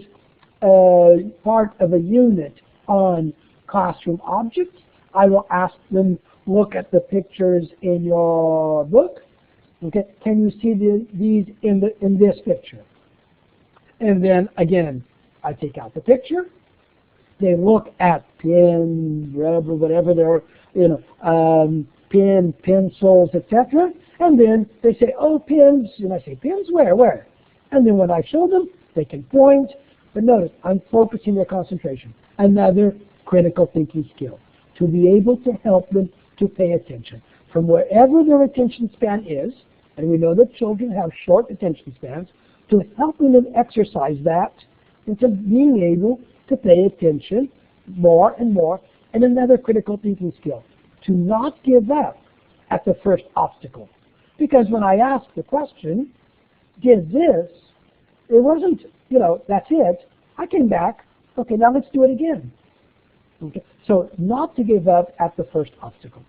part of a unit on classroom objects, I will ask them, look at the pictures in your book. Okay, can you see these in this picture? And then again, I take out the picture. They look at pens, rubber, whatever they're, pen, pencils, etc. And then they say, oh, pens. And I say, pens where? And then when I show them, they can point. But notice, I'm focusing their concentration. Another critical thinking skill, to be able to help them to pay attention. From wherever their attention span is, and we know that children have short attention spans, to helping them exercise that into being able to pay attention more and more. And another critical thinking skill, to not give up at the first obstacle. Because when I asked the question, did this, it wasn't, that's it. I came back, okay, now let's do it again. Okay? So not to give up at the first obstacle.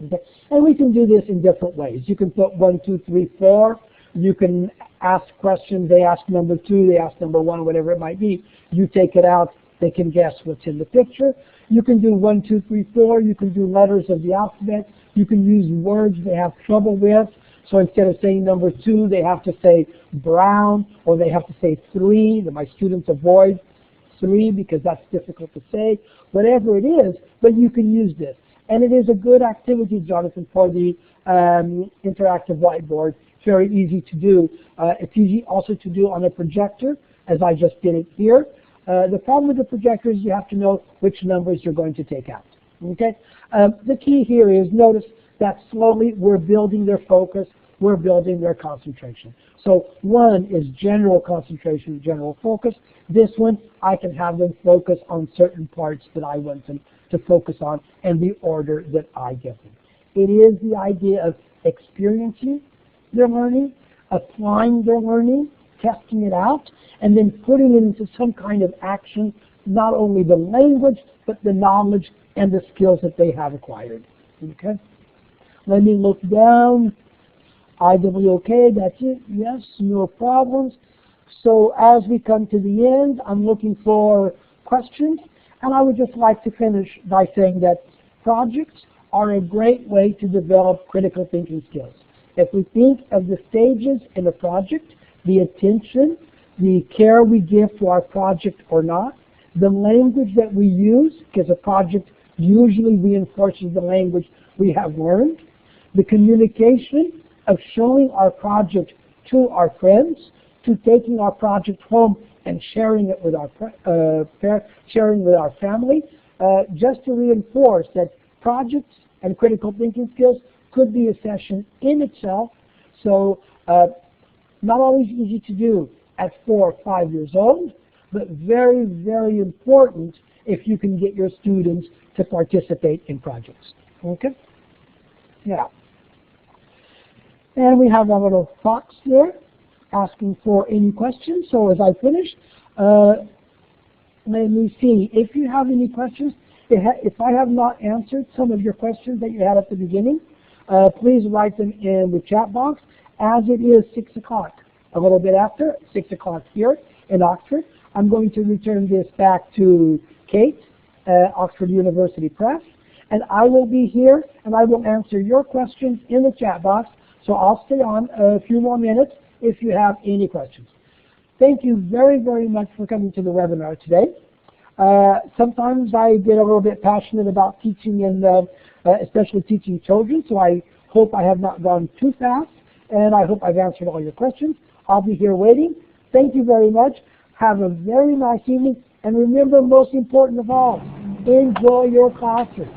Okay? And we can do this in different ways. You can put 1, 2, 3, 4. You can ask questions. They ask number 2, they ask number 1, whatever it might be. You take it out. They can guess what's in the picture. You can do 1, 2, 3, 4. You can do letters of the alphabet. You can use words they have trouble with. So instead of saying number 2, they have to say brown, or they have to say 3. That my students avoid 3 because that's difficult to say. Whatever it is, but you can use this. And it is a good activity, Jonathan, for the interactive whiteboard. It's very easy to do. It's easy also to do on a projector, as I just did it here. The problem with the projector is you have to know which numbers you're going to take out. Okay? The key here is notice that slowly we're building their focus, we're building their concentration. So 1 is general concentration, general focus. This one, I can have them focus on certain parts that I want them to focus on and the order that I give them. It is the idea of experiencing their learning, applying their learning, testing it out, and then putting it into some kind of action, not only the language, but the knowledge and the skills that they have acquired. Okay? Let me look down. IWOK, that's it. Yes, no problems. So as we come to the end, I'm looking for questions, and I would just like to finish by saying that projects are a great way to develop critical thinking skills. If we think of the stages in a project, the attention, the care we give to our project or not, the language that we use, because a project usually reinforces the language we have learned, the communication of showing our project to our friends, to taking our project home and sharing it with our family, just to reinforce that projects and critical thinking skills could be a session in itself. So not always easy to do at 4 or 5 years old, but very, very important if you can get your students to participate in projects. Okay? Yeah. And we have a little box there asking for any questions. So as I finish, let me see. If you have any questions, if I have not answered some of your questions that you had at the beginning, please write them in the chat box. As it is 6 o'clock, a little bit after, 6 o'clock here in Oxford, I'm going to return this back to Kate, Oxford University Press, and I will be here and I will answer your questions in the chat box. So I'll stay on a few more minutes if you have any questions. thank you very, very much for coming to the webinar today. Sometimes I get a little bit passionate about teaching and especially teaching children, so I hope I have not gone too fast, and I hope I've answered all your questions. I'll be here waiting. Thank you very much. Have a very nice evening, and remember, most important of all, enjoy your classroom.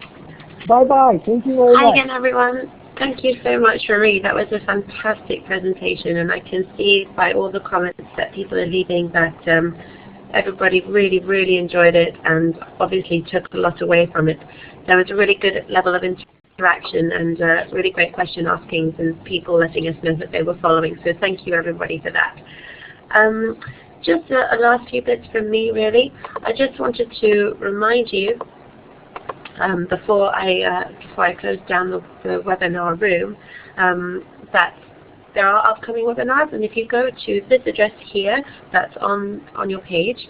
Bye-bye. Thank you very much. Hi again, everyone. Thank you so much, Marie. That was a fantastic presentation, and I can see by all the comments that people are leaving that everybody really, really enjoyed it and obviously took a lot away from it. There was a really good level of interaction and really great question askings and people letting us know that they were following. So thank you, everybody, for that. Just a last few bits from me, really. I just wanted to remind you before I close down the webinar room that there are upcoming webinars, and if you go to this address here that's on your page,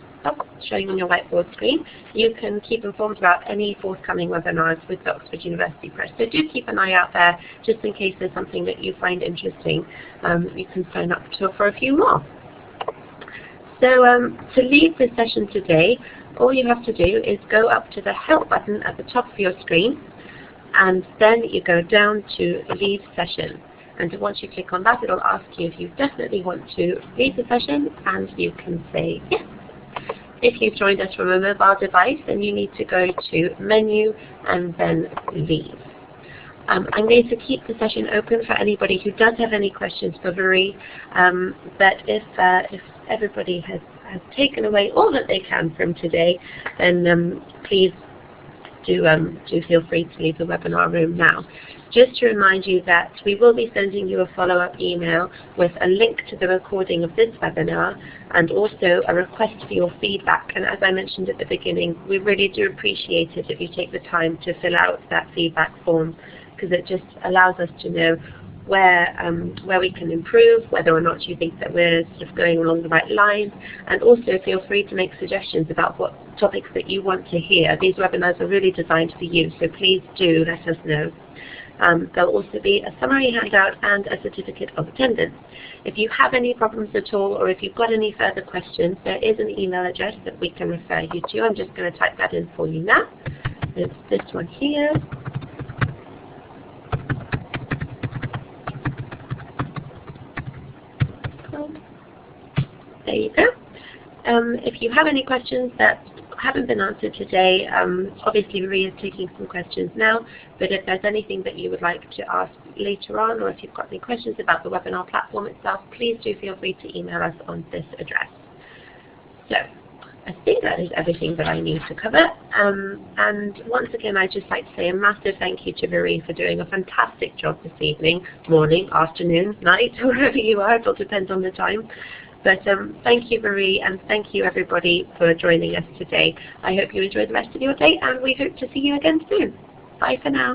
showing on your whiteboard screen, you can keep informed about any forthcoming webinars with the Oxford University Press. So do keep an eye out there just in case there's something that you find interesting. You can sign up for a few more. So to leave this session today, all you have to do is go up to the Help button at the top of your screen, and then you go down to Leave Session. And once you click on that, it'll ask you if you definitely want to leave the session, and you can say yes. If you've joined us from a mobile device, then you need to go to Menu and then Leave. I'm going to keep the session open for anybody who does have any questions for Marie, but if everybody has taken away all that they can from today, then please do feel free to leave the webinar room now. Just to remind you that we will be sending you a follow-up email with a link to the recording of this webinar and also a request for your feedback. And as I mentioned at the beginning, we really do appreciate it if you take the time to fill out that feedback form, because it just allows us to know where we can improve, whether or not you think that we're sort of going along the right lines, and also feel free to make suggestions about what topics that you want to hear. These webinars are really designed for you, so please do let us know. There'll also be a summary handout and a certificate of attendance. If you have any problems at all, or if you've got any further questions, there is an email address that we can refer you to. I'm just going to type that in for you now. It's this one here. There you go. If you have any questions that haven't been answered today, obviously Marie is taking some questions now, but if there's anything that you would like to ask later on, or if you've got any questions about the webinar platform itself, please do feel free to email us on this address. So I think that is everything that I need to cover. And once again, I'd just like to say a massive thank you to Marie for doing a fantastic job this evening, morning, afternoon, night, wherever you are. It all depends on the time. But thank you, Marie, and thank you, everybody, for joining us today. I hope you enjoy the rest of your day, and we hope to see you again soon. Bye for now.